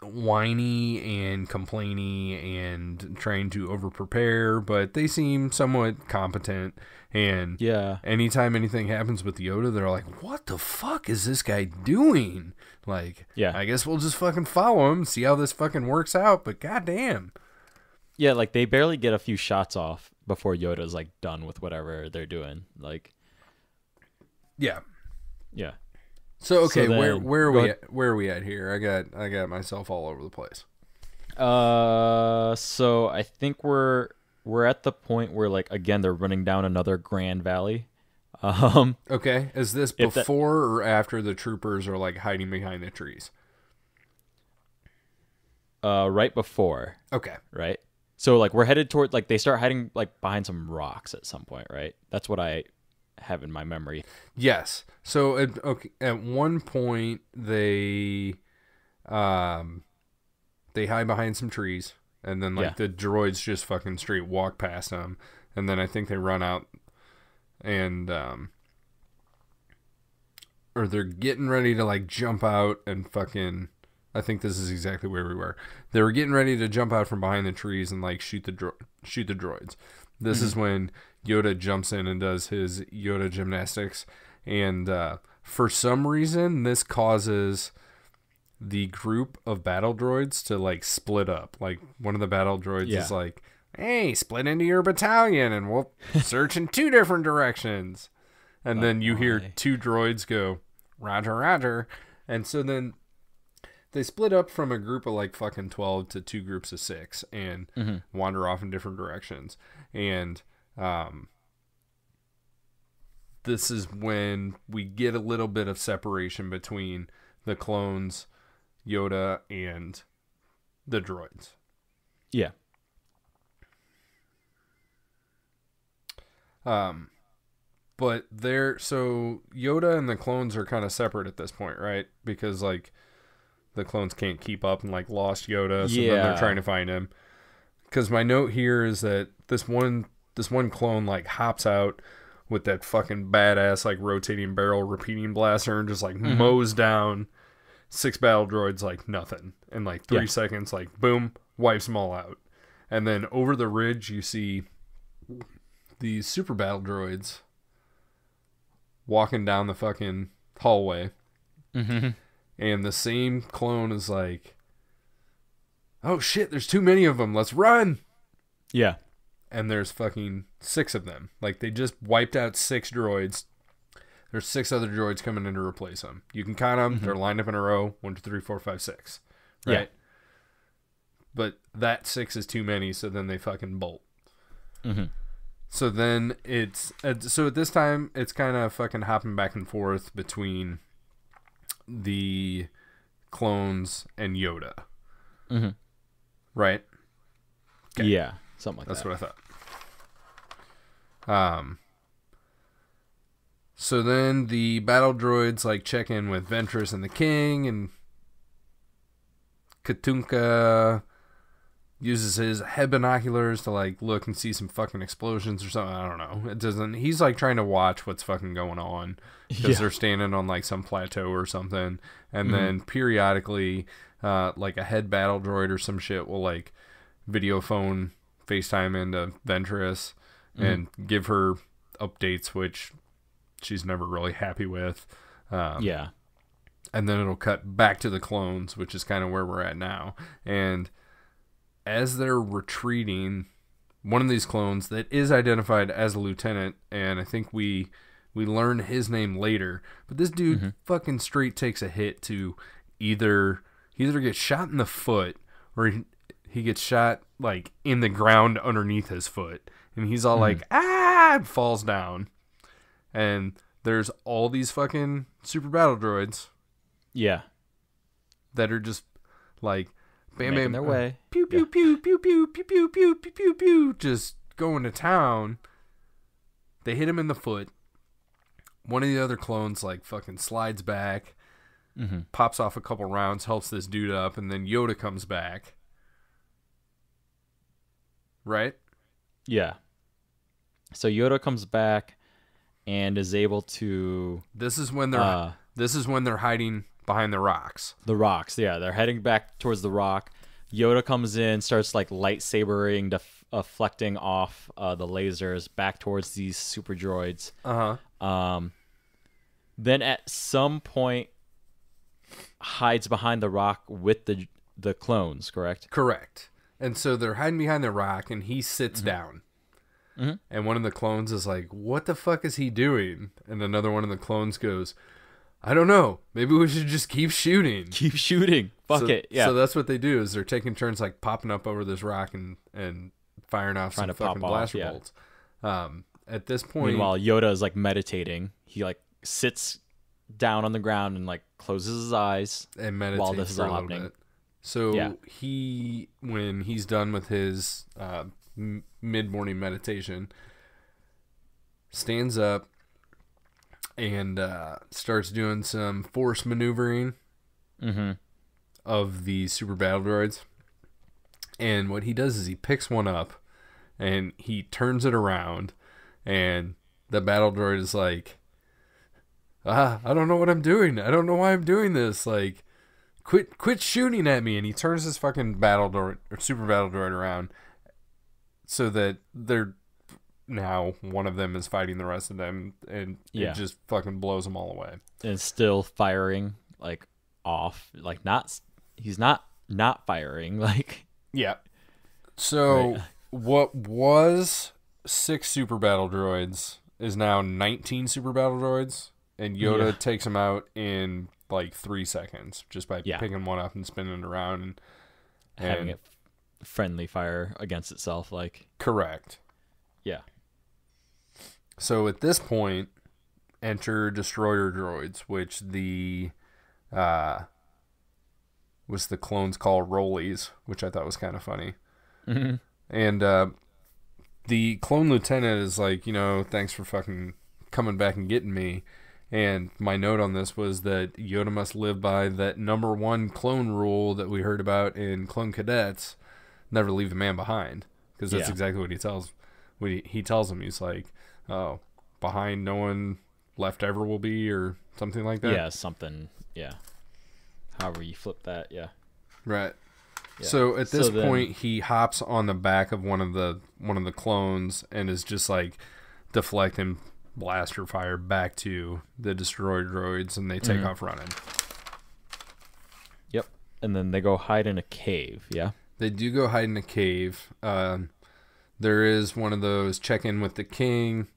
whiny and complainy and trying to over-prepare, but they seem somewhat competent. And anytime anything happens with Yoda, they're like, what the fuck is this guy doing? Like, I guess we'll just fucking follow him, see how this fucking works out, but goddamn. Yeah, like, they barely get a few shots off before Yoda's, like, done with whatever they're doing. Like, yeah. So okay, where are we at here? I got myself all over the place. So I think we're at the point where, like, again, they're running down another Grand Valley. Okay, is this before or after the troopers are, like, hiding behind the trees? Right before. Okay. Right. So, like, we're headed toward, like, they start hiding, like, behind some rocks at some point, right? That's what I have in my memory. Yes. So at one point they hide behind some trees, and then the droids just fucking straight walk past them, and then I think they run out and or they're getting ready to, like, jump out and fucking, I think this is exactly where we were. They were getting ready to jump out from behind the trees and, like, shoot the droids. This is when Yoda jumps in and does his Yoda gymnastics. And for some reason, this causes the group of battle droids to like split up. Like one of the battle droids is like, hey, split into your battalion and we'll search in 2 different directions. And then you hear 2 droids go, Roger, Roger. And so then they split up from a group of like fucking 12 to 2 groups of 6 and wander off in different directions. And this is when we get a little bit of separation between the clones, Yoda, and the droids. Yeah. But so Yoda and the clones are kind of separate at this point, right? Because like the clones can't keep up and like lost Yoda, so then they're trying to find him. Because my note here is that this one clone like hops out with that fucking badass like rotating barrel repeating blaster and just like mows down 6 battle droids like nothing. In like 3 seconds, like boom, wipes them all out. And then over the ridge you see these super battle droids walking down the fucking hallway. And the same clone is like, oh shit, there's too many of them, let's run. Yeah. And there's fucking 6 of them. Like they just wiped out 6 droids. There's 6 other droids coming in to replace them. You can count them. They're lined up in a row. 1, 2, 3, 4, 5, 6. Right? Yeah. But that 6 is too many, so then they fucking bolt. So then so at this time, it's kind of fucking hopping back and forth between the clones and Yoda. Right? Okay. Yeah, something like That's that. what I thought. So then the battle droids like check in with Ventress and the King, and Katunka uses his head binoculars to like look and see some fucking explosions or something. I don't know. It doesn't. He's like trying to watch what's fucking going on because they're standing on like some plateau or something, and then periodically, like a head battle droid or some shit will like video phone FaceTime into Ventress and give her updates, which she's never really happy with. Yeah. And then it'll cut back to the clones, which is kind of where we're at now. And as they're retreating, one of these clones that is identified as a lieutenant, and I think we learn his name later, but this dude fucking straight takes a hit to he either gets shot in the foot or he gets shot like in the ground underneath his foot, and he's all like, ah, and falls down. And there's all these fucking super battle droids. Yeah. That are just like bam, making bam, their way. Pew, pew, pew, pew, pew, pew, pew, pew, pew, pew, pew, just going to town. They hit him in the foot. One of the other clones like fucking slides back, pops off a couple rounds, helps this dude up, and then Yoda comes back. Right? Yeah. So Yoda comes back and is able to. This is when they're hiding behind the rocks. The rocks, yeah. They're heading back towards the rock. Yoda comes in, starts like lightsabering, deflecting off the lasers back towards these super droids. Then at some point hides behind the rock with the clones, correct? Correct. And so they're hiding behind the rock, and he sits down. And one of the clones is like, what the fuck is he doing? And another one of the clones goes, I don't know. Maybe we should just keep shooting. Keep shooting. Fuck it. Yeah. So that's what they do, is they're taking turns like popping up over this rock and firing off some fucking blaster bolts. At this point, meanwhile, Yoda is like meditating. He like sits down on the ground and like closes his eyes and meditates while this is all happening. Bit. So when he's done with his mid-morning meditation, stands up and starts doing some force maneuvering of the super battle droids. And what he does is he picks one up and he turns it around, and the battle droid is like, I don't know what I'm doing. I don't know why I'm doing this. Like, quit shooting at me. And he turns his fucking battle droid or super battle droid around so that they're now one of them is fighting the rest of them, and it just fucking blows them all away. And still firing like off, like he's not firing, like yeah. So right. what was 6 super battle droids is now 19 super battle droids, and Yoda takes them out in like 3 seconds just by picking one up and spinning it around and having it friendly fire against itself, like correct. Yeah. So at this point, enter destroyer droids, which the was the clones call rollies, which I thought was kind of funny. Mm-hmm. And the clone lieutenant is like, thanks for fucking coming back and getting me. And my note on this was that Yoda must live by that number 1 clone rule that we heard about in Clone Cadets: never leave the man behind. Because that's exactly what he tells. He tells him, he's like, "Oh, behind no one left ever will be," or something like that. Yeah, something. Yeah. However you flip that, yeah. Right. Yeah. So at this point, he hops on the back of one of the clones and is just like deflecting blaster fire back to the destroyer droids, and they take off running. Yep. And then they go hide in a cave. Yeah. They do go hide in a cave. There is one of those check in with the king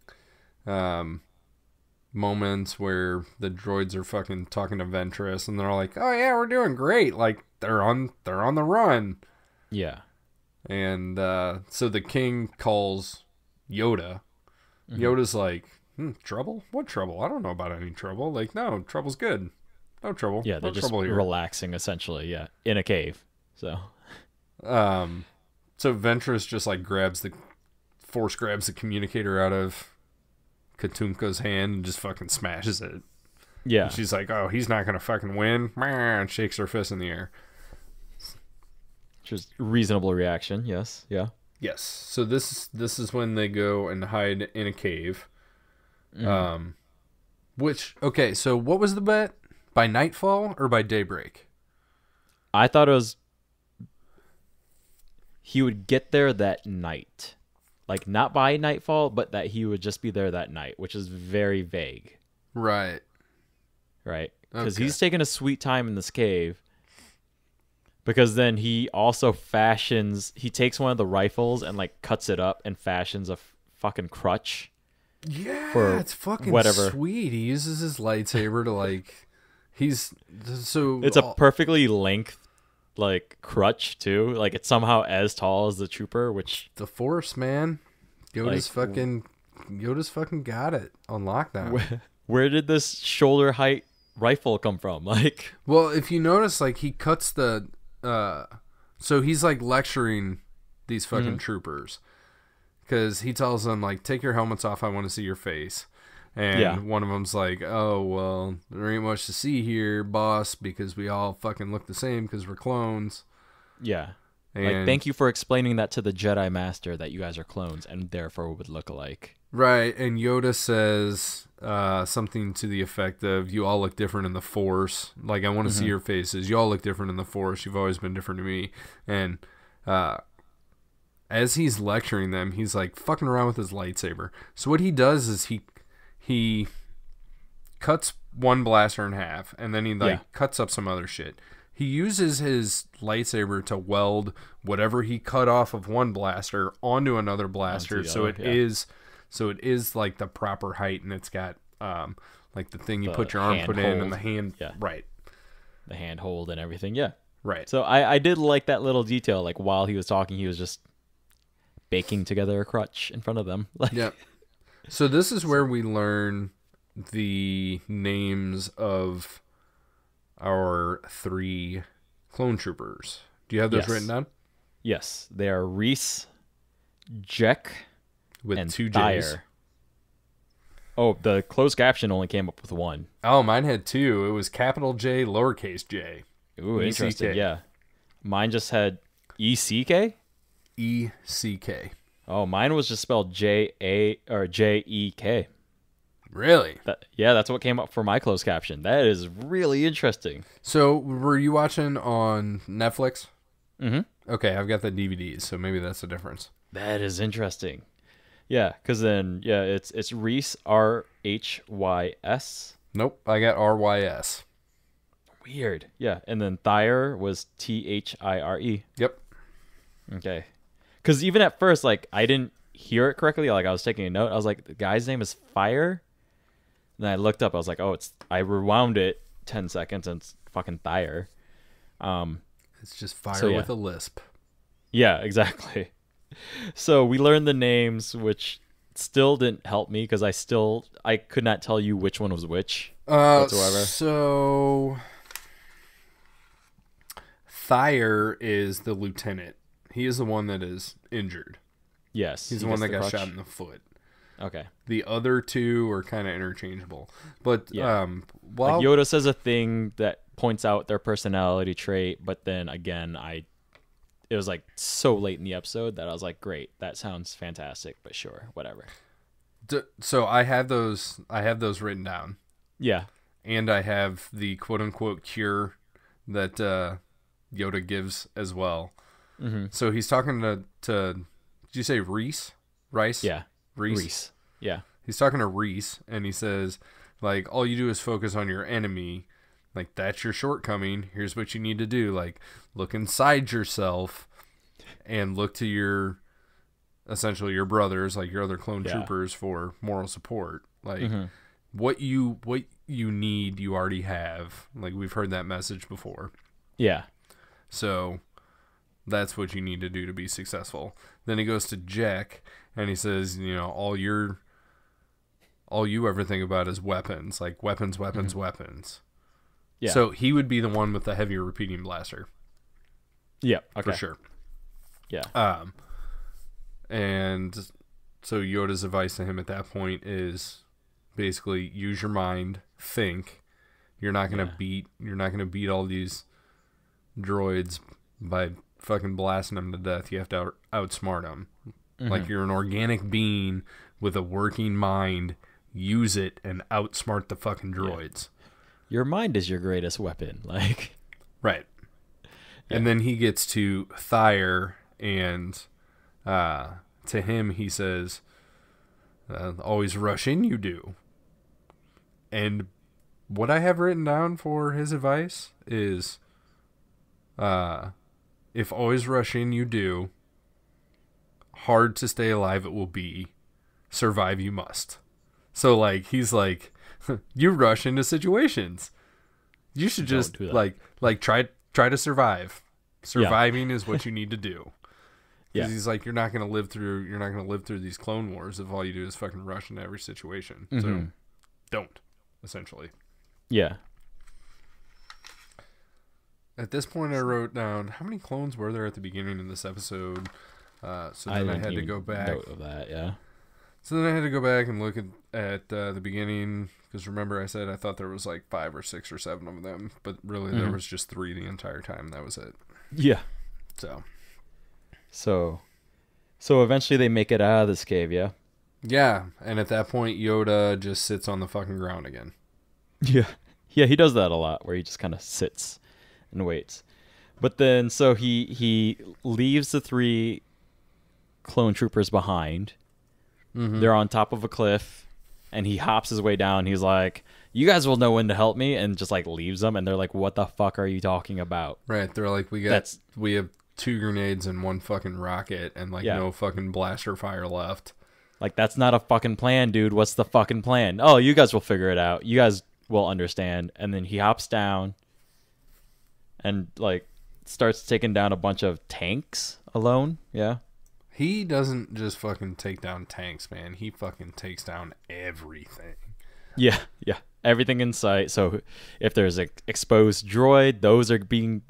moments where the droids are fucking talking to Ventress, and they're all like, "Oh yeah, we're doing great." Like they're on the run. Yeah. And so the king calls Yoda. Yoda's like, "Trouble? What trouble? I don't know about any trouble." Like, "No, trouble's good. No trouble." Yeah, they're just relaxing essentially. Yeah, in a cave. So. So Ventress just like grabs the communicator out of Katunka's hand and just fucking smashes it. Yeah. And she's like, "Oh, he's not gonna fucking win," and shakes her fist in the air. Just reasonable reaction. Yes. Yeah. Yes. So this is when they go and hide in a cave. Okay, so what was the bet? By nightfall or by daybreak? I thought it was he would get there that night. Like, not by nightfall, but that he would just be there that night, which is very vague. Right. Right? Because he's taking a sweet time in this cave. Because then he also he takes one of the rifles and, like, cuts it up and fashions a fucking crutch. Yeah, it's fucking sweet. He uses his lightsaber to, like, it's a perfectly length, like, crutch too. Like, it's somehow as tall as the trooper, which the Force, man. Yoda's fucking got it on lockdown. Where did this shoulder height rifle come from? Like, well, if you notice, like, he cuts the so he's like lecturing these fucking troopers, because he tells them, like, "Take your helmets off, I want to see your face." And one of them's like, "Oh, well, there ain't much to see here, boss, because we all fucking look the same because we're clones." Yeah. And like, thank you for explaining that to the Jedi Master, that you guys are clones and therefore would look alike. Right. And Yoda says something to the effect of, "You all look different in the Force. Like, I want to see your faces. You all look different in the Force. You've always been different to me." And as he's lecturing them, he's like fucking around with his lightsaber. So what he does is he cuts one blaster in half, and then he cuts up some other shit. He uses his lightsaber to weld whatever he cut off of one blaster onto another blaster, so it is like the proper height, and it's got like the thing you put your arm in and the hand right, the hand hold and everything. Yeah, right. So I did like that little detail. Like, while he was talking, he was just baking together a crutch in front of them. Like, yeah. So this is where we learn the names of our 3 clone troopers. Do you have those written down? Yes. They are Reese, Jek, with and 2 J's. Thayer. Oh, the closed caption only came up with 1. Oh, mine had 2. It was capital J, lowercase j. Ooh, interesting. Yeah. Mine just had E-C-K? E-C-K. Oh, mine was just spelled J-A or J-E-K. Really? That's what came up for my closed caption. That is really interesting. So, were you watching on Netflix? Mm-hmm. Okay, I've got the DVDs, so maybe that's the difference. That is interesting. Yeah, because then it's Reese, Rhys. Nope, I got RYS. Weird. Yeah, and then Thyre was Thire. Yep. Okay. Because even at first, like, I didn't hear it correctly. Like, I was taking a note. I was like, the guy's name is Fire. And then I looked up. I was like, oh, I rewound it 10 seconds and it's fucking Thyre. It's just fire with a lisp. Yeah, exactly. So we learned the names, which still didn't help me because I could not tell you which one was which whatsoever. So Thyre is the lieutenant. He is the one that is injured. Yes. He's the one that got shot in the foot. Okay. The other two are kind of interchangeable. But like Yoda says a thing that points out their personality trait, but then again, it was like so late in the episode that I was like, great, that sounds fantastic, but sure, whatever. So I have those written down. Yeah. And I have the quote unquote cure that Yoda gives as well. Mm-hmm. So he's talking to did you say Reese? Rice? Yeah. Reese. Yeah. He's talking to Reese and he says, like, all you do is focus on your enemy. Like, that's your shortcoming. Here's what you need to do. Like, look inside yourself and look to essentially your brothers, like your other clone troopers, for moral support. Like, what you need, you already have. Like, we've heard that message before. Yeah. So that's what you need to do to be successful. Then he goes to Jack and he says, all you ever think about is weapons. Like, weapons. Yeah. So he would be the one with the heavier repeating blaster. Yeah. Okay. For sure. Yeah. And so Yoda's advice to him at that point is basically use your mind, think. You're not gonna beat all these droids by fucking blasting them to death. You have to outsmart them. Mm-hmm. Like, you're an organic being with a working mind. Use it and outsmart the fucking droids. Your mind is your greatest weapon. Like, right. Yeah. And then he gets to Thyre, and to him he says, always rush in, you do. And what I have written down for his advice is, if always rush in, you do, hard to stay alive it will be, survive you must. So, like, he's like, you rush into situations. You should just like try to survive. Surviving is what you need to do. Because he's like, you're not gonna live through these Clone Wars if all you do is fucking rush into every situation. Mm-hmm. So don't, essentially. Yeah. At this point, I wrote down how many clones were there at the beginning of this episode. So then I had to go back. Note of that, yeah. So then I had to go back and look at the beginning, because remember I said I thought there was like 5 or 6 or 7 of them, but really there was just 3 the entire time. That was it. Yeah. So eventually they make it out of this cave, yeah? Yeah, and at that point Yoda just sits on the fucking ground again. Yeah. Yeah, he does that a lot, where he just kind of sits and waits. But then, so he leaves the 3 clone troopers behind. Mm-hmm. They're on top of a cliff, and he hops his way down. He's like, you guys will know when to help me, and just like leaves them. And they're like, what the fuck are you talking about? Right. They're like, we have 2 grenades and 1 fucking rocket and no fucking blaster fire left. Like, that's not a fucking plan, dude. What's the fucking plan? Oh, you guys will figure it out. You guys will understand. And then he hops down and like starts taking down a bunch of tanks alone. Yeah. He doesn't just fucking take down tanks, man. He fucking takes down everything. Yeah, yeah. Everything in sight. So if there's an exposed droid, those are being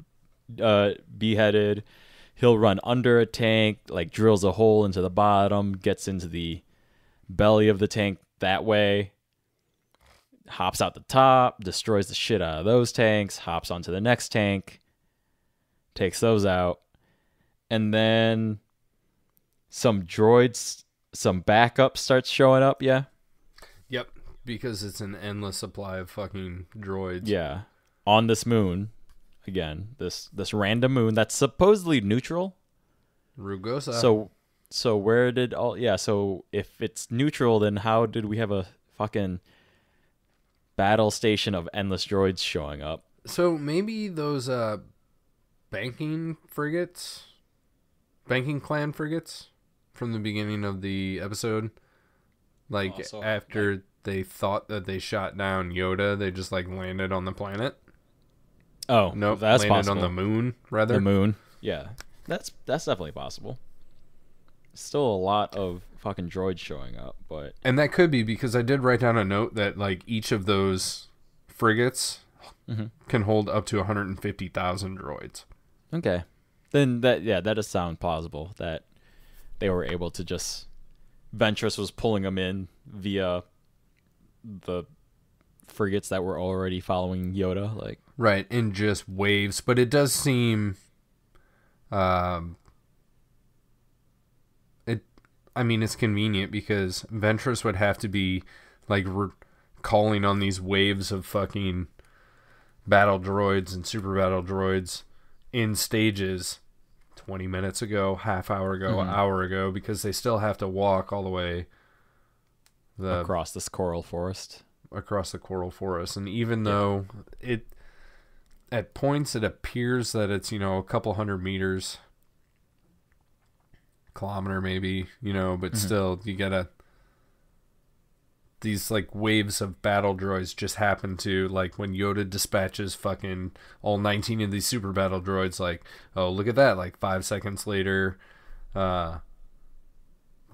beheaded. He'll run under a tank, like drills a hole into the bottom, gets into the belly of the tank that way, hops out the top, destroys the shit out of those tanks, hops onto the next tank, takes those out, and then some droids, some backup starts showing up, yeah? Yep, because it's an endless supply of fucking droids. Yeah, on this moon, again, this random moon that's supposedly neutral. Rugosa. So, So where did all? Yeah. So if it's neutral, then how did we have a fucking battle station of endless droids showing up? So maybe those banking frigates, banking clan frigates from the beginning of the episode, like So after like, they thought that they shot down Yoda, they just like landed on the planet. oh, Nope, that's landed on the possible. moon The rather. moon. Yeah, that's definitely possible. Still a lot of fucking droids showing up, but And that could be because I did write down a note that like each of those frigates mhm. can hold up to 150,000 droids. Okay. Then that does sound plausible that they were able to just Ventress was pulling them in via the frigates that were already following Yoda. Like, Right, in just waves, but it does seem um it I mean it's convenient because Ventress would have to be like calling on these waves of fucking battle droids and super battle droids in stages 20 minutes ago, half hour ago, mhm, hour ago, because they still have to walk all the way across this coral forest. across the coral forest. And even Yeah. though it at points it appears that it's, a couple hundred meters, kilometer maybe, but Mhm. still you gotta these like waves of battle droids just happen to like when Yoda dispatches fucking all 19 of these super battle droids, like, oh look at that, like 5 seconds later uh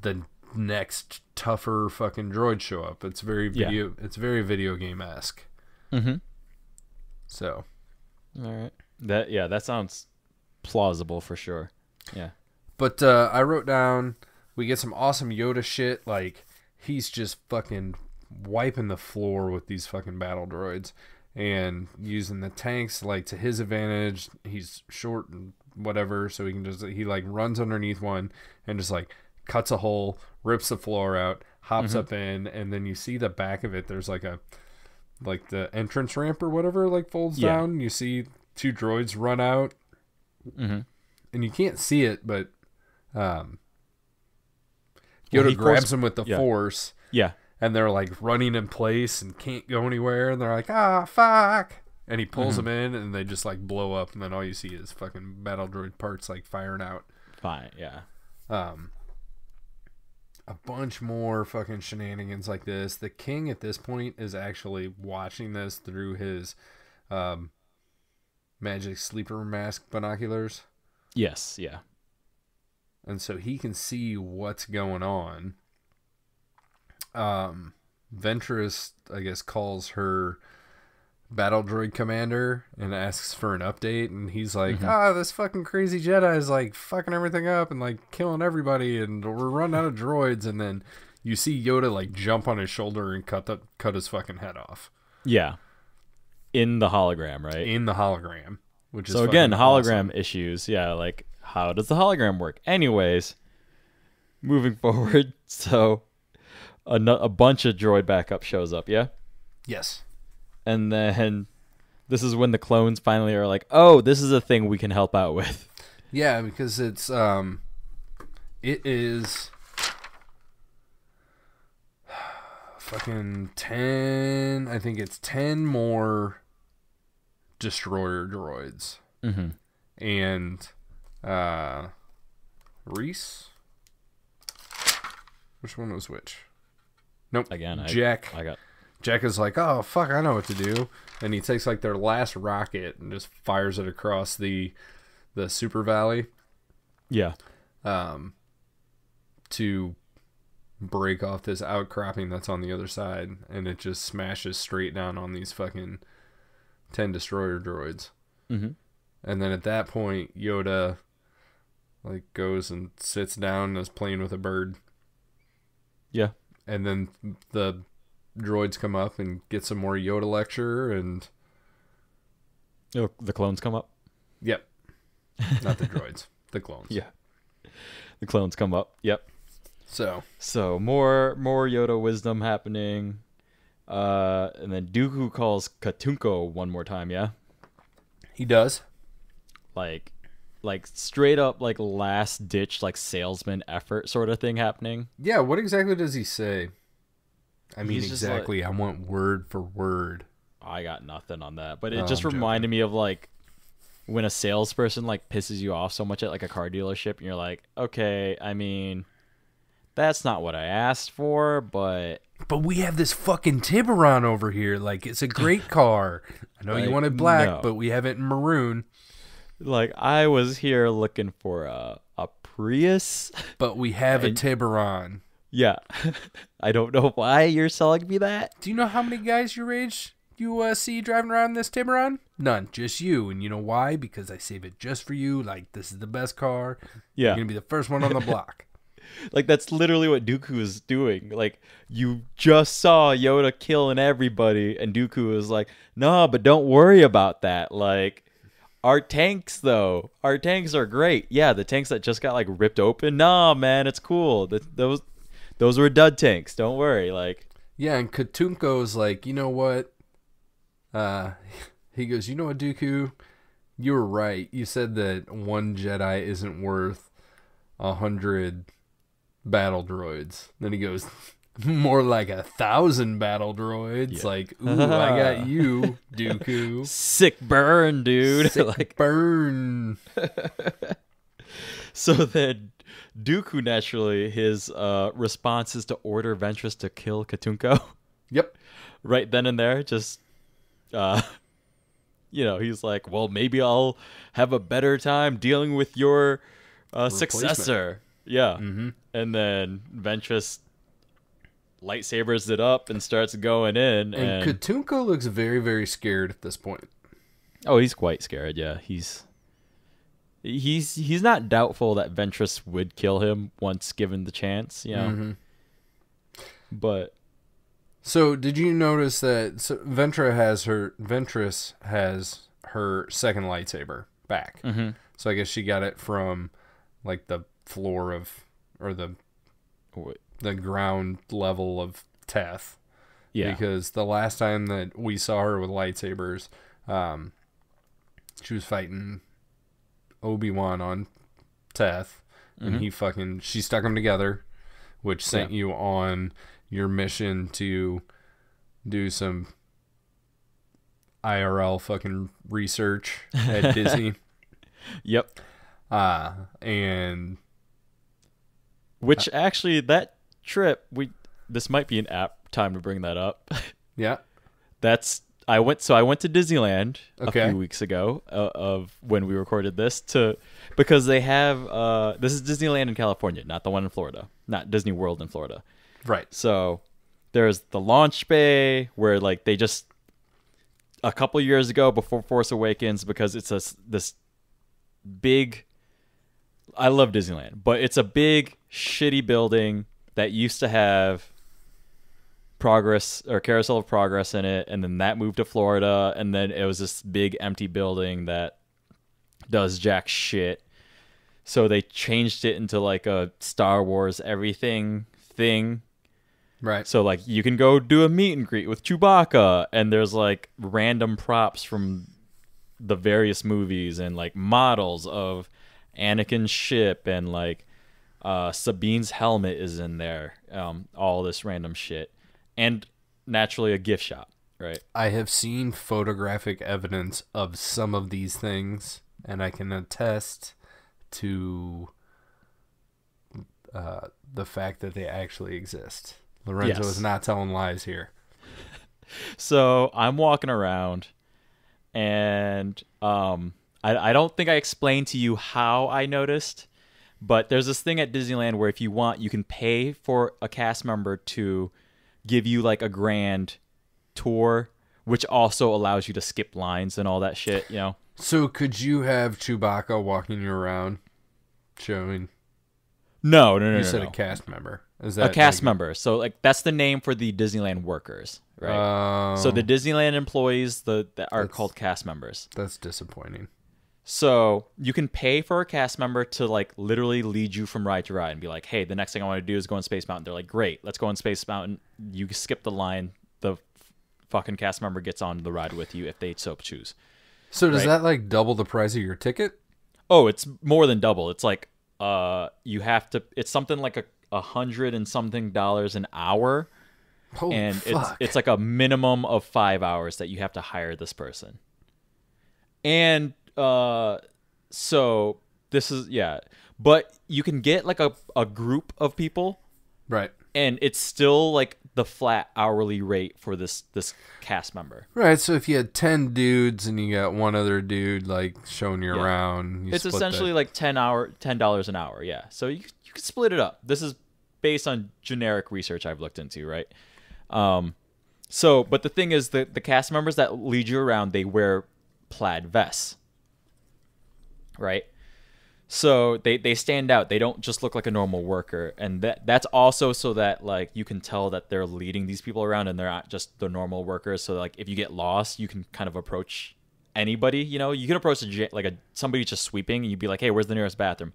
the next tougher fucking droids show up. Yeah. It's very video game-esque. Mhm. So All right. That sounds plausible for sure. Yeah. but I wrote down we get some awesome Yoda shit, like he's just fucking wiping the floor with these fucking battle droids and using the tanks like to his advantage. He's short and whatever, so he like runs underneath one and just like cuts a hole, rips the floor out, hops Mhm. up in, and then you see the back of it. There's like the entrance ramp or whatever like folds Yeah. down. You see two droids run out, Mhm. and you can't see it, but um, Well, Yoda he grabs him with the yeah. force, Yeah. and they're like running in place and can't go anywhere. And they're like, ah, fuck. And he pulls Mhm. them in, and they just like blow up. And then all you see is fucking battle droid parts like firing out. Fine. Yeah. Um, a bunch more fucking shenanigans like this. The king at this point is actually watching this through his um, magic sleeper mask binoculars. Yes. Yeah. And so he can see what's going on. Ventress, I guess, calls her battle droid commander and asks for an update, and he's like, Mhm. this fucking crazy Jedi is like fucking everything up and like killing everybody, and we're running out of droids. And then you see Yoda like jump on his shoulder and cut his fucking head off Yeah. In the hologram, right? in the hologram, which is So again, fucking hologram awesome. issues. Yeah, like how does the hologram work? Anyways, moving forward, so a bunch of droid backup shows up, yeah? Yes. And then this is when the clones finally are like, "Oh, this is a thing we can help out with." Yeah, because it is fucking 10, I think it's 10 more destroyer droids. Mhm. And Reese, which one was which? Nope. Again, Jack. I got Jack is like, oh fuck, I know what to do, and he takes like their last rocket and just fires it across the super valley yeah. to break off this outcropping that's on the other side, and it just smashes straight down on these fucking 10 destroyer droids. Mhm. And then at that point, Yoda like goes and sits down and is playing with a bird. Yeah. And then the droids come up and get some more Yoda lecture, and Oh, the clones come up. yep, not the droids, the clones. Yeah. The clones come up. Yep. So So more Yoda wisdom happening. And then Dooku calls Katunko one more time, yeah? he does. Like like straight up like last ditch like salesman effort sort of thing happening. Yeah, what exactly does he say? I mean, He's just exactly. I want word for word. I got nothing on that, but it Oh, just I'm reminded me of like when a salesperson like pisses you off so much at like a car dealership, and you're like, okay, I mean, that's not what I asked for, but we have this fucking Tiburon over here. Like, it's a great car. I know you like, wanted black, no. but we have it in maroon. Like I was here looking for a Prius, But we have a Tiburon. yeah. I don't know why you're selling me that. Do you know how many guys your age you see driving around this Tiburon? None, just you. And you know why? Because I save it just for you. Like, this is the best car. Yeah. You're going to be the first one on the block. Like that's literally what Dooku is doing. Like you just saw Yoda killing everybody, and Dooku is like, "No, but don't worry about that. Like our tanks, though, our tanks are great. Yeah, the tanks that just got like ripped open. Nah, man, it's cool. Those were dud tanks. Don't worry. Like Yeah, and Katunko's like, you know what? He goes, you know what, Dooku? You were right. You said that one Jedi isn't worth 100 battle droids. Then he goes, more like 1,000 battle droids. Yeah. Like, ooh, I got you, Dooku. sick burn, dude. Sick like burn. so then. Dooku naturally, his response is to order Ventress to kill Katunko. Yep. Right then and there, just he's like, well, maybe I'll have a better time dealing with your successor. Yeah. Mm-hmm. And then Ventress lightsabers it up and starts going in. And Katunko looks very, very scared at this point. Oh, he's quite scared. Yeah, he's not doubtful that Ventress would kill him once given the chance. You know, but. So, did you notice that Ventress has her second lightsaber back? Mm-hmm. So I guess she got it from like the floor of, or the ground level of Teth. Yeah. Because the last time that we saw her with lightsabers, she was fighting Obi-Wan on Teth, and she stuck them together, which sent you on your mission to do some IRL fucking research at Disney. Yep. And which actually that trip this might be an apt time to bring that up. Yeah. I went to Disneyland a few weeks ago of when we recorded this because they have this is Disneyland in California, not the one in Florida, not Disney World in Florida. Right. So there's the launch bay where like they just a couple years ago before Force Awakens, because it's this big, I love Disneyland, but it's a big shitty building that used to have Progress or Carousel of Progress in it, and then that moved to Florida, and then it was this big empty building that does jack shit. So they changed it into like a Star Wars everything thing. Right. So like you can go do a meet and greet with Chewbacca, and there's like random props from the various movies and like models of Anakin's ship, and like Sabine's helmet is in there. All this random shit. And naturally a gift shop, right? I have seen photographic evidence of some of these things, and I can attest to the fact that they actually exist. Lorenzo is not telling lies here. So I'm walking around, and I don't think I explained to you how I noticed, but there's this thing at Disneyland where if you want, you can pay for a cast member to give you like a grand tour, which also allows you to skip lines and all that shit, you know? So could you have Chewbacca walking you around showing? No. You said a cast member. Is that a cast member? So like that's the name for the Disneyland workers, right? So the Disneyland employees that are called cast members. That's disappointing. So you can pay for a cast member to like literally lead you from ride to ride and be like, hey, the next thing I want to do is go on Space Mountain. They're like, great, let's go on Space Mountain. You skip the line. The fucking cast member gets on the ride with you if they so choose. So does that like double the price of your ticket? Oh, it's more than double. It's like you have to. It's something like $100 and something an hour, Holy and fuck. it's like a minimum of 5 hours that you have to hire this person. And so this is but you can get like a group of people, Right. and it's still like the flat hourly rate for this cast member. Right, so if you had 10 dudes and you got one other dude like showing you Yeah. around, you It's split essentially like $10 an hour. Yeah. So you can split it up. This is based on generic research I've looked into, right? But the thing is the cast members that lead you around, they wear plaid vests, right? So they stand out. They don't just look like a normal worker, and that's also so that like you can tell that they're leading these people around and they're not just the normal workers. So like if you get lost, you can kind of approach anybody. You know, you can approach somebody just sweeping, and you'd be like, "Hey, where's the nearest bathroom?"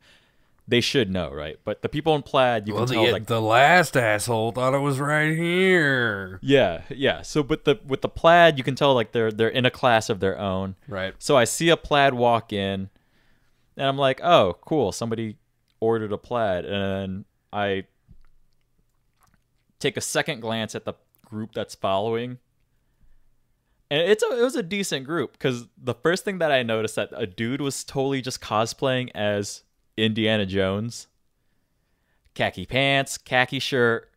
They should know, right? But the people in plaid, you can tell like the last asshole thought it was right here. yeah. So with the plaid, you can tell like they're in a class of their own. Right. So I see a plaid walk in, and I'm like, oh, cool. Somebody ordered a plaid. And I take a second glance at the group that's following. And it was a decent group, because the first thing that I noticed that a dude was totally just cosplaying as Indiana Jones. Khaki pants, khaki shirt,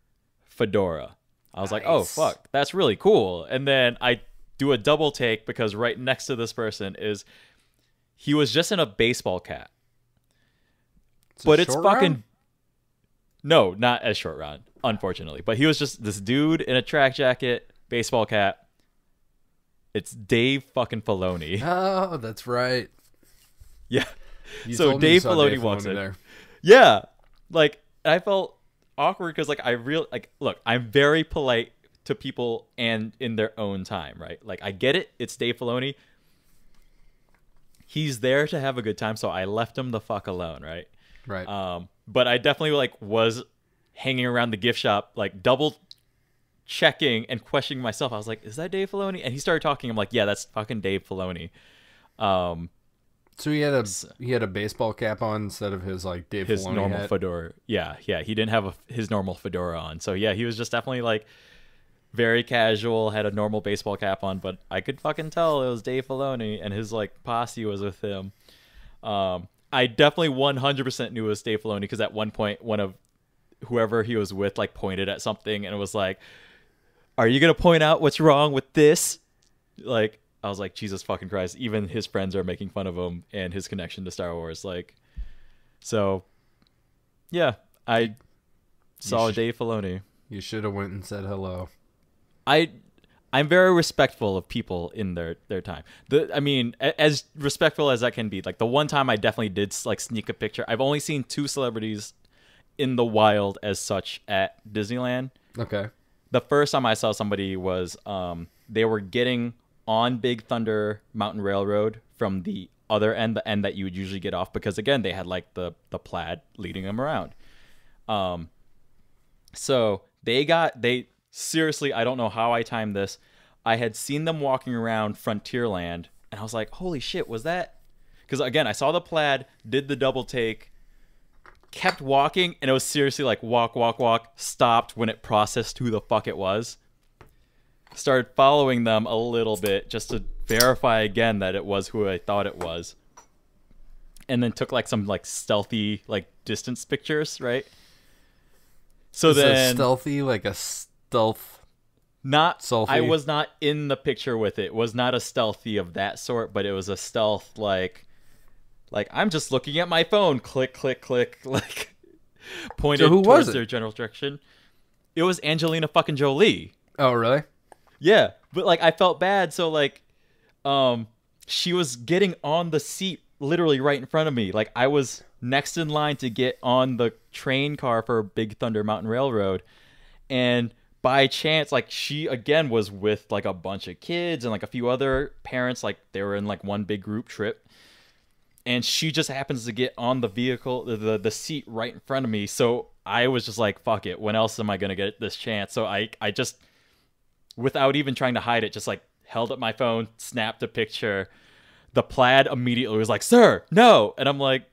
fedora. I was like, oh, fuck, that's really cool. And then I do a double take, because right next to this person he was just in a baseball cap. But it's fucking round? No, not as short round, unfortunately. But he was just this dude in a track jacket, baseball cap. It's Dave fucking Filoni. Oh, that's right. Yeah. You So told me you Dave saw Filoni walks in. there. Yeah. Like, I felt awkward because like look, I'm very polite to people and in their own time, right? Like, I get it. It's Dave Filoni. He's there to have a good time, so I left him the fuck alone, right? Right. But I definitely like was hanging around the gift shop, like double checking and questioning myself. I was like, is that Dave Filoni? And he started talking. I'm like, yeah, that's fucking Dave Filoni. So he had a baseball cap on instead of his like Dave His Filoni normal hat. fedora. Yeah. He didn't have his normal fedora on. So yeah, he was just definitely like very casual, had a normal baseball cap on, but I could fucking tell it was Dave Filoni, and his like posse was with him. I definitely 100% knew it was Dave Filoni, because at one point one of whoever he was with like pointed at something and it was like, are you gonna point out what's wrong with this? Like, I was like, Jesus fucking Christ, even his friends are making fun of him and his connection to Star Wars. Like, so yeah, I saw Dave Filoni. You should have went and said hello. I'm very respectful of people in their time. I mean, as respectful as that can be. Like, the one time I definitely did like sneak a picture. I've only seen 2 celebrities in the wild as such at Disneyland. Okay. The first time I saw somebody was they were getting on Big Thunder Mountain Railroad from the other end, the end that you would usually get off, because again they had like the plaid leading them around. So they seriously, I don't know how I timed this. I had seen them walking around Frontierland, and I was like, holy shit, was that? Because again, I saw the plaid, did the double take, kept walking, and it was seriously like walk, stopped when it processed who the fuck it was. Started following them a little bit just to verify again that it was who I thought it was. And then took like some like stealthy like distance pictures, right? So then stealthy, like a stealth. Not Selfie. I was not in the picture with it. It was not a stealthy of that sort, but it was a stealth like I'm just looking at my phone, click, like pointed So who towards was it? their general direction. It was Angelina fucking Jolie. Oh, really? Yeah, but like I felt bad, so like she was getting on the seat literally right in front of me. Like, I was next in line to get on the train car for Big Thunder Mountain Railroad, and by chance, like, she again was with like a bunch of kids and like a few other parents, like they were in like one big group trip, and she just happens to get on the vehicle, the seat right in front of me. So I was just like, fuck it, when else am I gonna get this chance? So I just, without even trying to hide it, just like held up my phone, snapped a picture. the plaid immediately was like, "Sir, no!" And I'm like,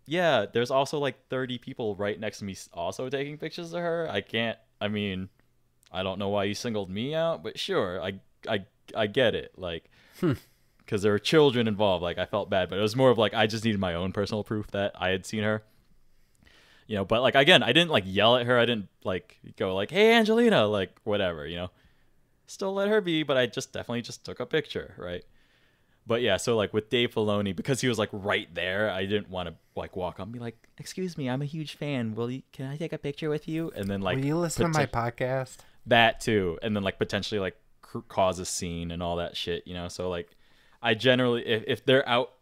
"Yeah, there's also like 30 people right next to me also taking pictures of her. I can't. I mean, I don't know why you singled me out, but sure, I get it. Like, because there were children involved. Like, I felt bad, but it was more of like I just needed my own personal proof that I had seen her. But like again, I didn't like yell at her. I didn't like go like, "Hey, Angelina," like whatever. Still let her be, but I just definitely just took a picture, right? But yeah, so like with Dave Filoni, because he was like right there, I didn't want to like walk up and be like, "Excuse me, I'm a huge fan. Can I take a picture with you?" And then like, will you listen to my podcast? That too, and then like potentially like cause a scene and all that shit, So like, I generally, if they're out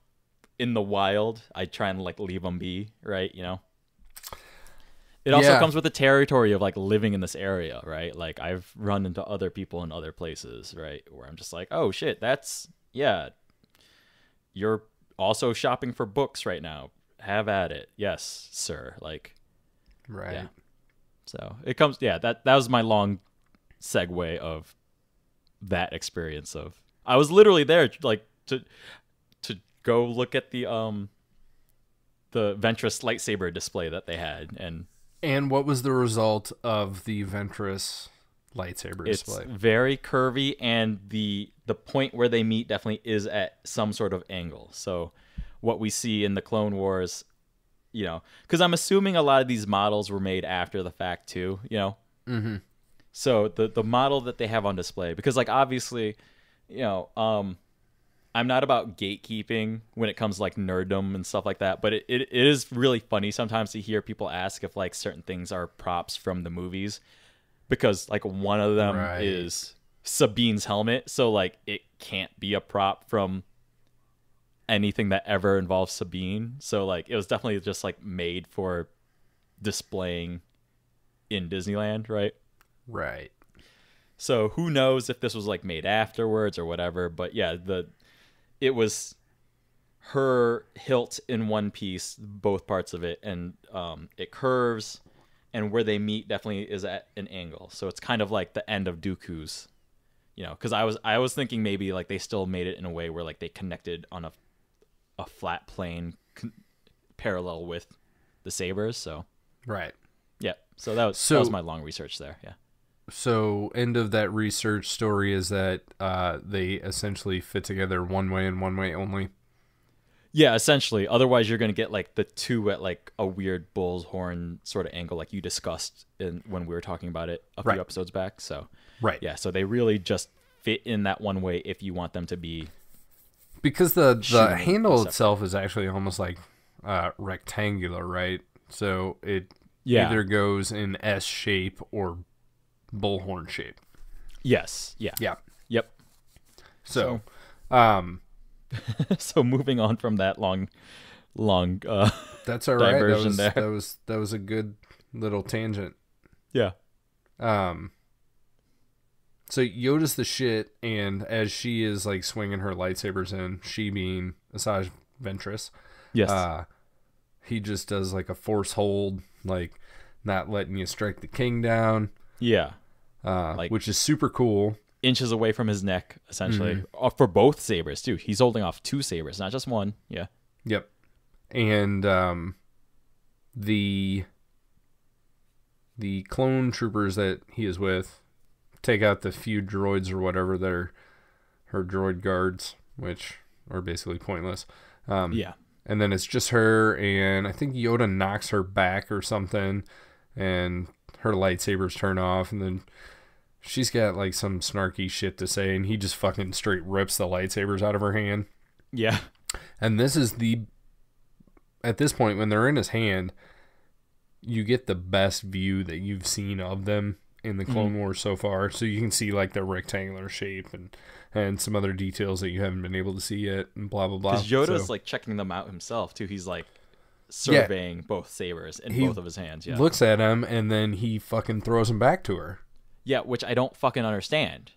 in the wild, I try and like leave them be, right? It also comes with the territory of like living in this area, right? Like I've run into other people in other places, right? Where I'm just like, oh shit, you're also shopping for books right now. Have at it. Yes, sir. Like, right. Yeah. So it comes, that was my long segue of that experience of, I was literally there like to go look at the Ventress lightsaber display that they had. And what was the result of the Ventress lightsaber display? It's very curvy, and the point where they meet definitely is at some sort of angle. So what we see in the Clone Wars, because I'm assuming a lot of these models were made after the fact too, Mm-hmm. So the model that they have on display, because like obviously, I'm not about gatekeeping when it comes to like nerddom and stuff like that, but it is really funny sometimes to hear people ask if like certain things are props from the movies, because like one of them is Sabine's helmet, so like it can't be a prop from anything that ever involves Sabine. So like it was definitely just like made for displaying in Disneyland, right? Right. So who knows if this was like made afterwards or whatever, but yeah, it was her hilt in one piece, both parts of it, and it curves, and where they meet definitely is at an angle. So it's kind of like the end of Dooku's, because I was thinking maybe like they still made it in a way where like they connected on a flat plane parallel with the sabers. So right. Yeah. So that was my long research there. Yeah. So end of that research story is that they essentially fit together one way and one way only. Yeah, essentially. Otherwise, you're going to get like the two at like a weird bull's horn sort of angle, like you discussed when we were talking about it a few episodes back. So yeah, so they really just fit in that one way if you want them to be. Because the handle itself is actually almost like rectangular, right? So it either goes in S shape or bullhorn shape. Yes. Yeah. Yeah. Yep. So so moving on from that long that's all right. Diversion there. That was a good little tangent. Yeah. So Yoda's the shit, and as she is like swinging her lightsabers in, she being Asajj Ventress, yes, he just does like a force hold, like not letting you strike the king down. Yeah. Which is super cool. Inches away from his neck, essentially, for both sabers too. He's holding off two sabers, not just one. Yeah. Yep. And the clone troopers that he is with take out the few droids or whatever that are her droid guards, which are basically pointless. Yeah. And then it's just her, and I think Yoda knocks her back or something, and her lightsabers turn off, and then she's got like some snarky shit to say, and he just fucking straight rips the lightsabers out of her hand. Yeah. And this is at this point, when they're in his hand, you get the best view that you've seen of them in the Clone Wars so far. So you can see like the rectangular shape and some other details that you haven't been able to see yet, and blah, blah, blah. Because Yoda's like checking them out himself too. He's like surveying both sabers in both of his hands. Yeah. Looks at him, and then he fucking throws them back to her. Yeah, which I don't fucking understand.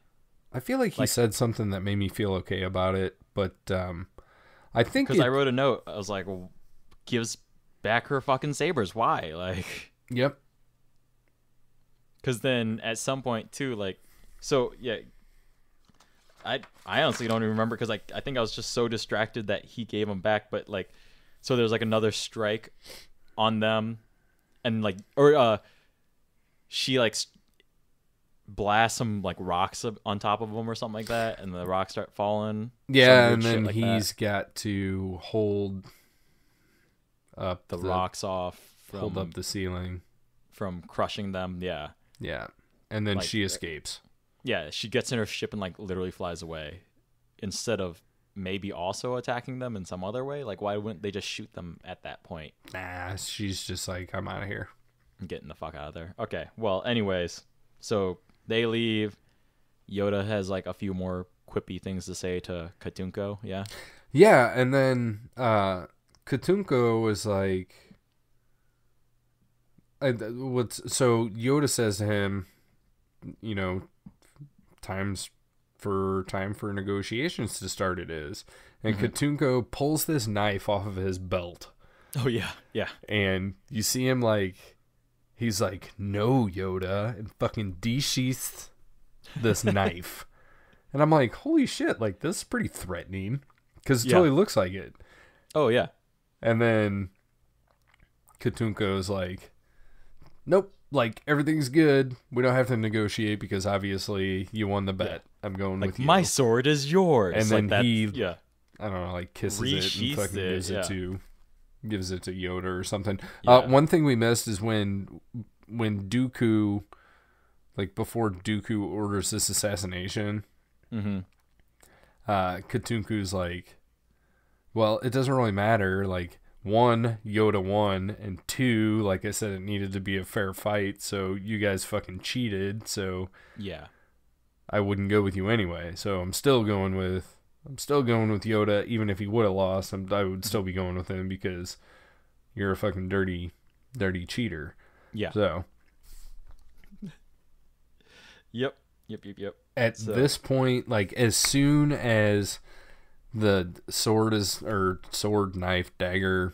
I feel like he said something that made me feel okay about it, but I think because I wrote a note. I was like, well, gives back her fucking sabers. Why? Like, yep. Because then at some point too, like, so yeah, I honestly don't even remember because I think I was just so distracted that he gave them back. But like, so there's like another strike on them, and like she like blasts some like rocks on top of them or something like that, and the rocks start falling. Yeah, and then like he's got to hold up the rocks off, hold up the ceiling from crushing them. Yeah. Yeah, and then like, she escapes. Yeah, she gets in her ship and like literally flies away, instead of maybe also attacking them in some other way. Like, why wouldn't they just shoot them at that point? Nah, she's just like, I'm out of here. I'm getting the fuck out of there. Okay, well, anyways, so they leave. Yoda has like a few more quippy things to say to Katunko. Yeah. Yeah, and then Katunko was like, so Yoda says to him, you know, time for negotiations to start. It is, and Katunko pulls this knife off of his belt. Oh yeah, yeah. And you see him like, he's like, no, Yoda, and fucking desheaths this knife. And I'm like, holy shit, like this is pretty threatening, because it totally looks like it. Oh yeah. And then Katunko's like, nope, like everything's good. We don't have to negotiate because obviously you won the bet. Yeah. I'm going like, with you. My sword is yours. And then like he, I don't know, like kisses it and fucking gives it to Yoda or something. Yeah. One thing we missed is when Dooku, like before Dooku orders this assassination, Katunku's like, well, it doesn't really matter. Like, one, Yoda won, and two, like I said, it needed to be a fair fight, so you guys fucking cheated, so yeah, I wouldn't go with you anyway. So I'm still going with Yoda, even if he would have lost. I would still be going with him because you're a fucking dirty cheater. Yeah. So. Yep. At this point, like as soon as the sword, knife, dagger,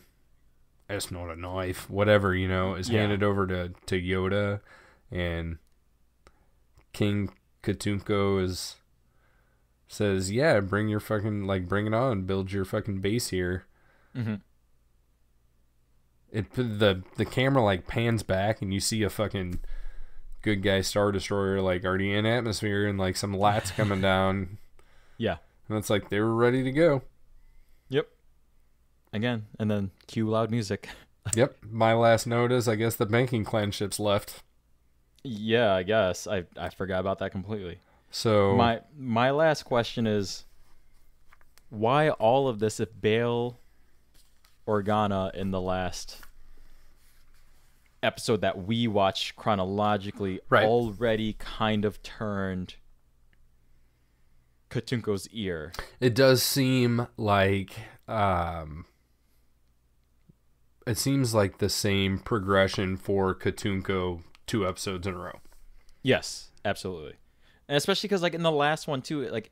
it's not a knife, whatever, is handed over to Yoda, and King Katunko says, yeah, bring your fucking, like, bring it on, build your fucking base here. The camera like pans back and you see a fucking good guy Star Destroyer like already in atmosphere and like some lights coming down. Yeah. And it's like they were ready to go. Yep. Again, and then cue loud music. Yep. My last note is I guess the banking clan ship's left. Yeah, I guess. I forgot about that completely. So my last question is, why all of this if Bail Organa in the last episode that we watched chronologically already kind of turned Katunko's ear? It does seem like it seems like the same progression for Katunko 2 episodes in a row. Yes, absolutely. And especially because like in the last one too, like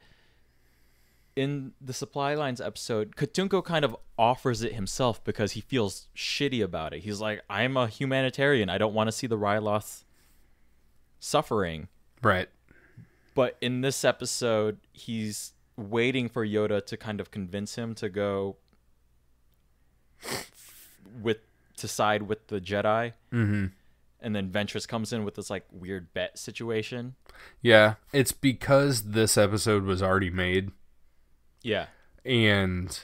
in the Supply Lines episode, Katunko kind of offers it himself because he feels shitty about it. He's like, I'm a humanitarian. I don't want to see the Ryloth suffering. Right. But in this episode, he's waiting for Yoda to kind of convince him to go to side with the Jedi. Mm-hmm. And then Ventress comes in with this like weird bet situation. Yeah, it's because this episode was already made. Yeah. And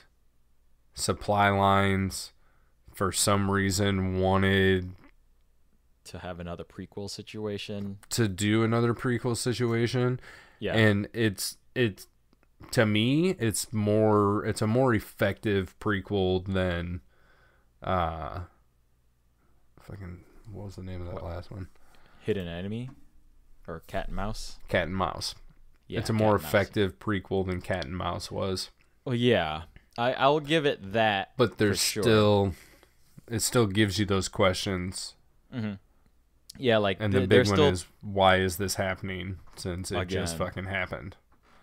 Supply Lines, for some reason, wanted to have another prequel situation. To do another prequel situation. Yeah. And it's to me, it's a more effective prequel than fucking what was the name of that last one? Hidden Enemy or Cat and Mouse? Cat and Mouse. Yeah, it's a more effective prequel than Cat and Mouse was. Well, yeah. I'll give it that. But there's still it still gives you those questions. Mm-hmm. Yeah, like and the big one is, why is this happening since it just fucking happened?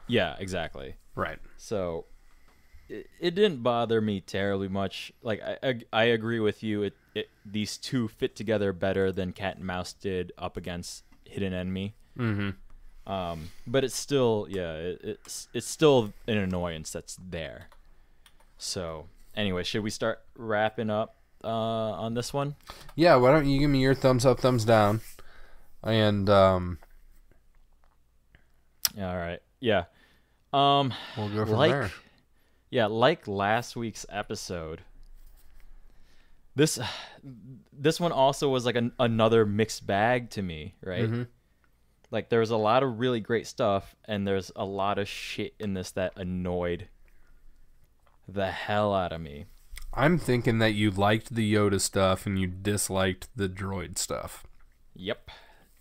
Yeah, exactly. Right. So it didn't bother me terribly much. Like I agree with you. These two fit together better than Cat and Mouse did up against Hidden Enemy. Mm-hmm. But it's still, it's still an annoyance that's there. So anyway, should we start wrapping up on this one? Yeah, why don't you give me your thumbs up, thumbs down, and All right. Yeah. we'll go from there. Yeah, like last week's episode. This one also was like another mixed bag to me, right? Mm-hmm. Like there's a lot of really great stuff, and there's a lot of shit in this that annoyed the hell out of me. I'm thinking that you liked the Yoda stuff and you disliked the droid stuff. Yep,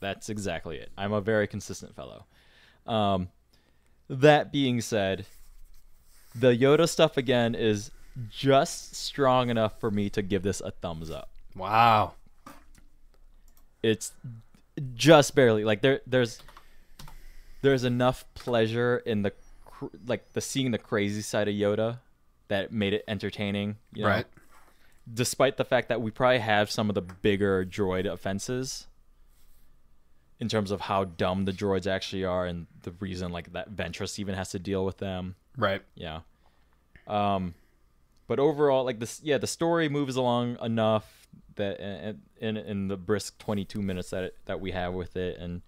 that's exactly it. I'm a very consistent fellow. That being said, the Yoda stuff again is just strong enough for me to give this a thumbs up. Wow. It's just barely like there's enough pleasure in the seeing the crazy side of Yoda that made it entertaining, you know? Right. Despite the fact that we probably have some of the bigger droid offenses in terms of how dumb the droids actually are and the reason like that Ventress even has to deal with them. Right. Yeah. But overall, like this, the story moves along enough that in the brisk 22 minutes that we have with it, and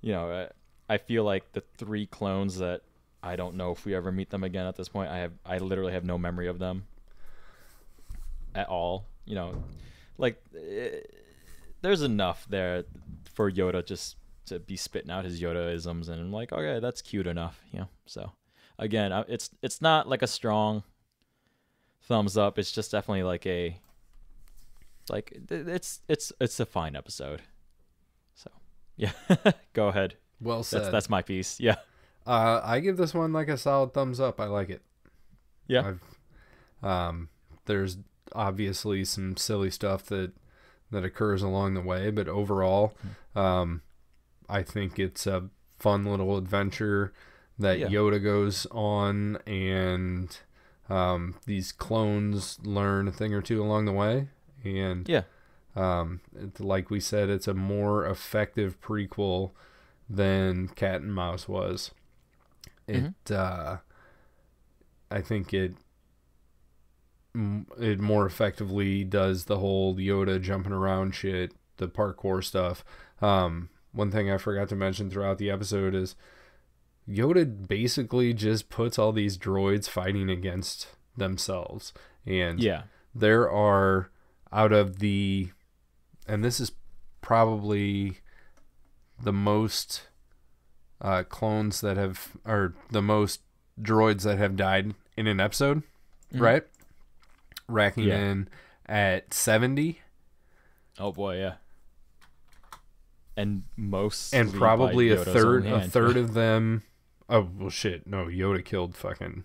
you know, I feel like the 3 clones that I don't know if we ever meet them again at this point. I literally have no memory of them at all. You know, like there's enough there for Yoda just to be spitting out his Yoda-isms, and I'm like, okay, that's cute enough, you know. So again, it's not like a strong thumbs up. It's just definitely like it's a fine episode. So yeah, go ahead. Well said. That's my piece. Yeah. I give this one like a solid thumbs up. I like it. Yeah. There's obviously some silly stuff that occurs along the way, but overall, I think it's a fun little adventure that Yoda goes on, and these clones learn a thing or two along the way, and like we said, it's a more effective prequel than Cat and Mouse was. I think it more effectively does the whole Yoda jumping around shit, the parkour stuff. One thing I forgot to mention throughout the episode is Yoda basically just puts all these droids fighting against themselves. And there are, out of the, and this is probably the most clones that have, or the most droids that have died in an episode, right? Racking in at 70. Oh boy, yeah. And most, and probably a third of them. Oh well, shit. No, Yoda killed fucking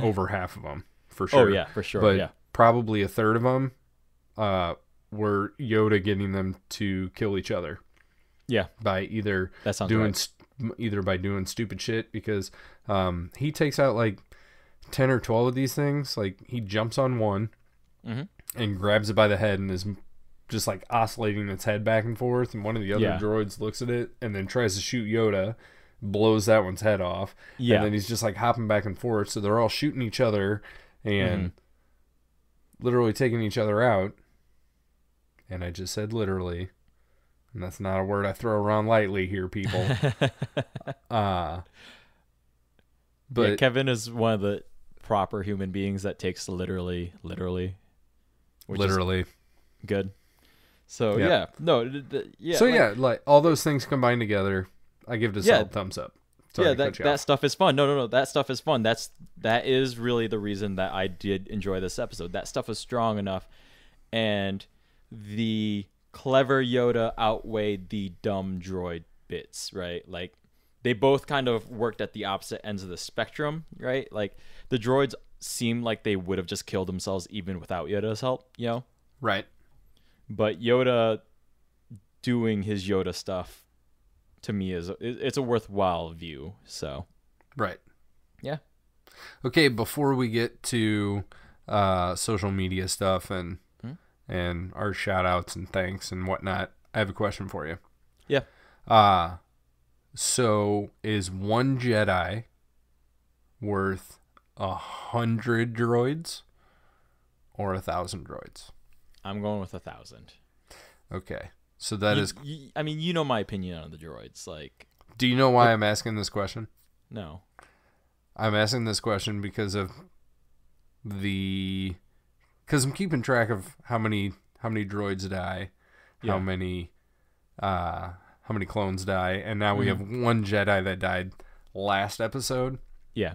over half of them for sure. Oh yeah, for sure. But probably a third of them were Yoda getting them to kill each other. Yeah, by either doing stupid shit, because he takes out like 10 or 12 of these things. Like he jumps on one and grabs it by the head and is just like oscillating its head back and forth, and one of the other droids looks at it and then tries to shoot Yoda, blows that one's head off, and then he's just like hopping back and forth, so they're all shooting each other and literally taking each other out. And I just said literally, and that's not a word I throw around lightly here, people. But Kevin is one of the proper human beings that takes literally, which is good. So like all those things combined together, I give it a solid thumbs up. Sorry, that stuff is fun. No, that stuff is fun. That is really the reason that I did enjoy this episode. That stuff is strong enough, and the clever Yoda outweighed the dumb droid bits, right? Like they both kind of worked at the opposite ends of the spectrum, right? Like the droids seemed like they would have just killed themselves even without Yoda's help, you know? Right. But Yoda doing his Yoda stuff, to me, it's a worthwhile view. So, right. Yeah. Okay, before we get to social media stuff and our shout outs and thanks and whatnot, I have a question for you. Yeah. So is one Jedi worth 100 droids or 1,000 droids? I'm going with 1,000. Okay. So that is. I mean, you know my opinion on the droids. Like, Do you know why I'm asking this question? no. I'm asking this question because of because I'm keeping track of how many droids die, Yeah. how many clones die, and now we have one Jedi that died last episode, Yeah.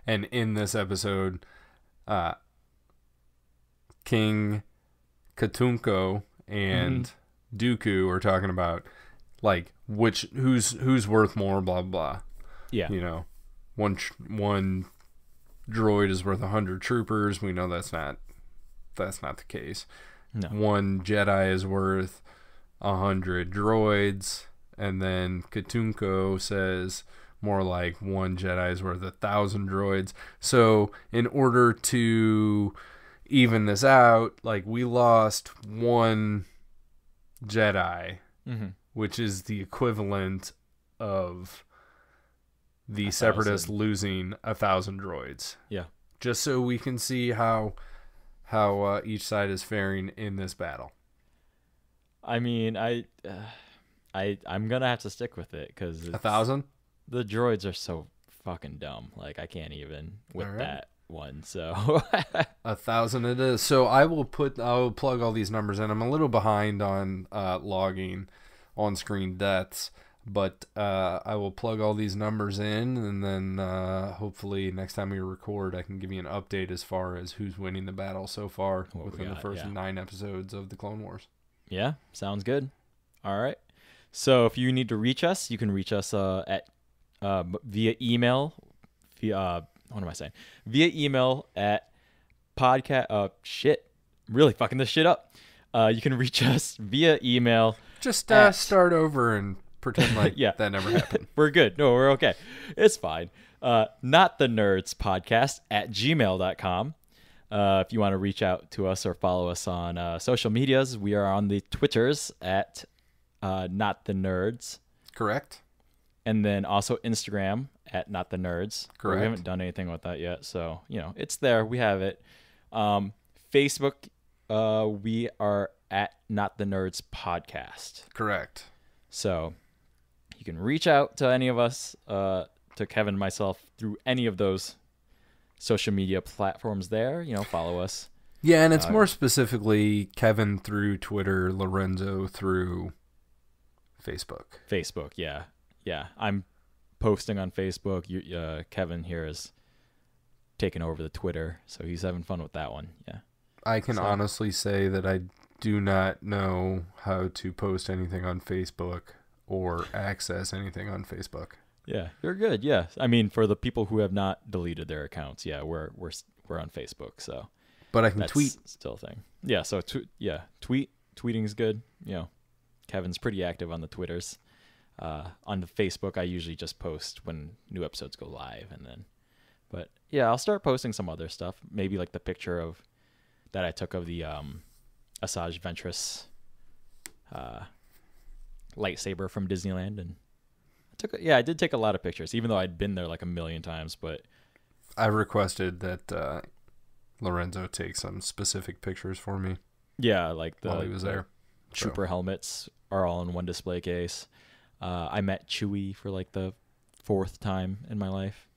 and in this episode, King Katunko and Dooku are talking about like who's worth more, blah blah. Yeah. You know, one droid is worth 100 troopers. We know that's not the case. No. One Jedi is worth 100 droids, and then Katunko says more like one Jedi is worth 1,000 droids. So in order to even this out, like we lost one Jedi, which is the equivalent of the Separatists losing 1,000 droids. Yeah. Just so we can see how each side is faring in this battle. I mean, I'm gonna have to stick with it because 1,000. The droids are so fucking dumb. Like I can't even with that one. So 1,000 it is. So I will plug all these numbers in. I'm a little behind on logging on-screen deaths, but I will plug all these numbers in, and then hopefully next time we record, I can give you an update as far as who's winning the battle so far within the first 9 episodes of the Clone Wars. Yeah, sounds good. All right. So if you need to reach us, you can reach us at via email. What am I saying? Via email at podcast. Really fucking this shit up. You can reach us via email. Just start over and pretend like that never happened. We're good. No, we're okay. It's fine. Not the nerds podcast at gmail.com. If you want to reach out to us or follow us on social medias, we are on the Twitters at Not the Nerds. Correct. And then also Instagram at Not the Nerds. Correct. We haven't done anything with that yet, so it's there. We have it. Facebook, we are at Not the Nerds podcast. Correct. So you can reach out to any of us, to Kevin and myself, through any of those social media platforms there. Follow us. Yeah, and it's more specifically Kevin through Twitter, Lorenzo through Facebook. Facebook, yeah. Yeah, I'm posting on Facebook. Kevin here is taking over the Twitter, so he's having fun with that one. Yeah. I can honestly say that I do not know how to post anything on Facebook or access anything on Facebook. Yeah, you're good. Yeah, I mean, for the people who have not deleted their accounts, yeah, we're on Facebook, so. But I can that's tweet. Still a thing. Yeah, so tweeting is good. Kevin's pretty active on the Twitters. On the Facebook, I usually just post when new episodes go live, but yeah, I'll start posting some other stuff. Maybe like the picture that I took of the Asajj Ventress lightsaber from Disneyland, and I did take a lot of pictures, even though I'd been there like a million times. But I requested that Lorenzo take some specific pictures for me. Yeah, like while he was there. Trooper helmets are all in one display case. I met Chewie for like the 4th time in my life.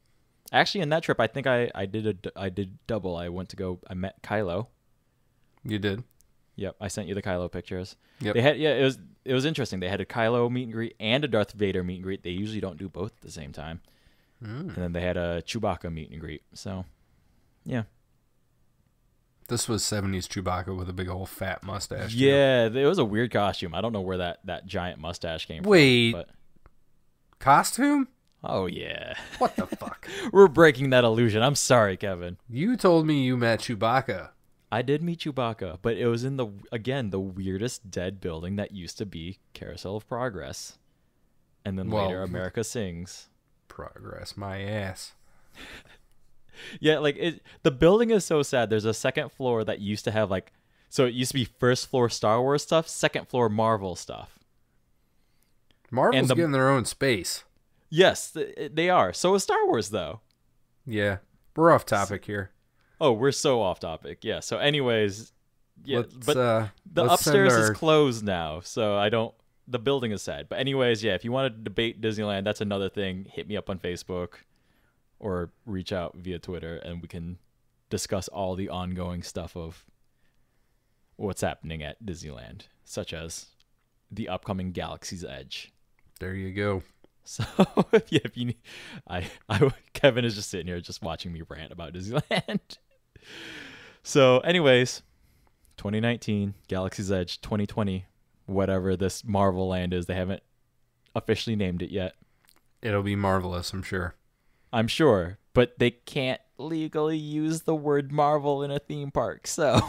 Actually, in that trip, I think I did double. I met Kylo. You did? Yep, I sent you the Kylo pictures. Yep. It was interesting. They had a Kylo meet and greet and a Darth Vader meet and greet. They usually don't do both at the same time. And then they had a Chewbacca meet and greet. So, yeah. This was 70s Chewbacca with a big old fat mustache. Yeah, it was a weird costume. I don't know where that giant mustache came from. But... costume? Oh, yeah. What the fuck? We're breaking that illusion. I'm sorry, Kevin. You told me you met Chewbacca. I did meet Chewbacca, but it was in the weirdest dead building that used to be Carousel of Progress. And then later America Sings. Progress, my ass. Yeah, the building is so sad. There's a second floor that used to have so it used to be first floor Star Wars stuff, second floor Marvel stuff. Marvel's getting their own space. Yes, they are. So is Star Wars, though. Yeah. We're off topic here. Oh, we're so off topic. Yeah. So anyways, yeah, the let's upstairs is closed now, so the building is sad. But anyways, yeah, if you want to debate Disneyland, that's another thing. Hit me up on Facebook or reach out via Twitter, and we can discuss all the ongoing stuff of what's happening at Disneyland, such as the upcoming Galaxy's Edge. There you go. So yeah, if you need, Kevin is just sitting here just watching me rant about Disneyland. So anyways, 2019 Galaxy's Edge, 2020, whatever this Marvel Land is, they haven't officially named it yet. It'll be marvelous, I'm sure. I'm sure, but they can't legally use the word Marvel in a theme park, so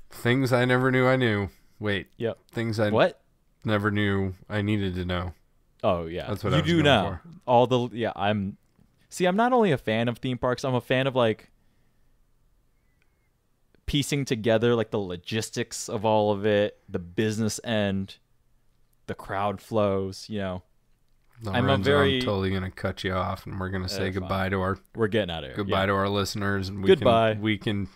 things I never knew I knew. Wait. Yep. Things I never knew I needed to know. Oh yeah, that's what you I was do going now. for. I'm not only a fan of theme parks, I'm a fan of like piecing together like the logistics of all of it, the business end, the crowd flows. I'm totally gonna cut you off, and we're gonna say goodbye to our. We're getting out of here. Goodbye to our listeners, and goodbye. We can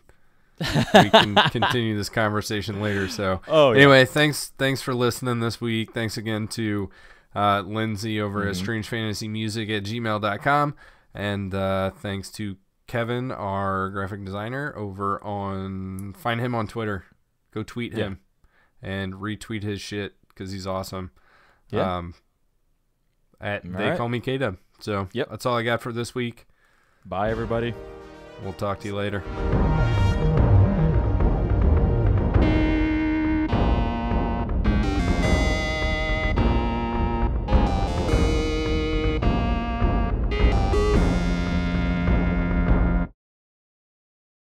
continue this conversation later. So anyway, thanks for listening this week. Thanks again to Lindsay over at strangefantasymusic@gmail.com, and thanks to Kevin, our graphic designer, find him on Twitter. Go tweet him and retweet his shit because he's awesome. Yeah. They call me K-Dub. So that's all I got for this week. Bye, everybody. We'll talk to you later.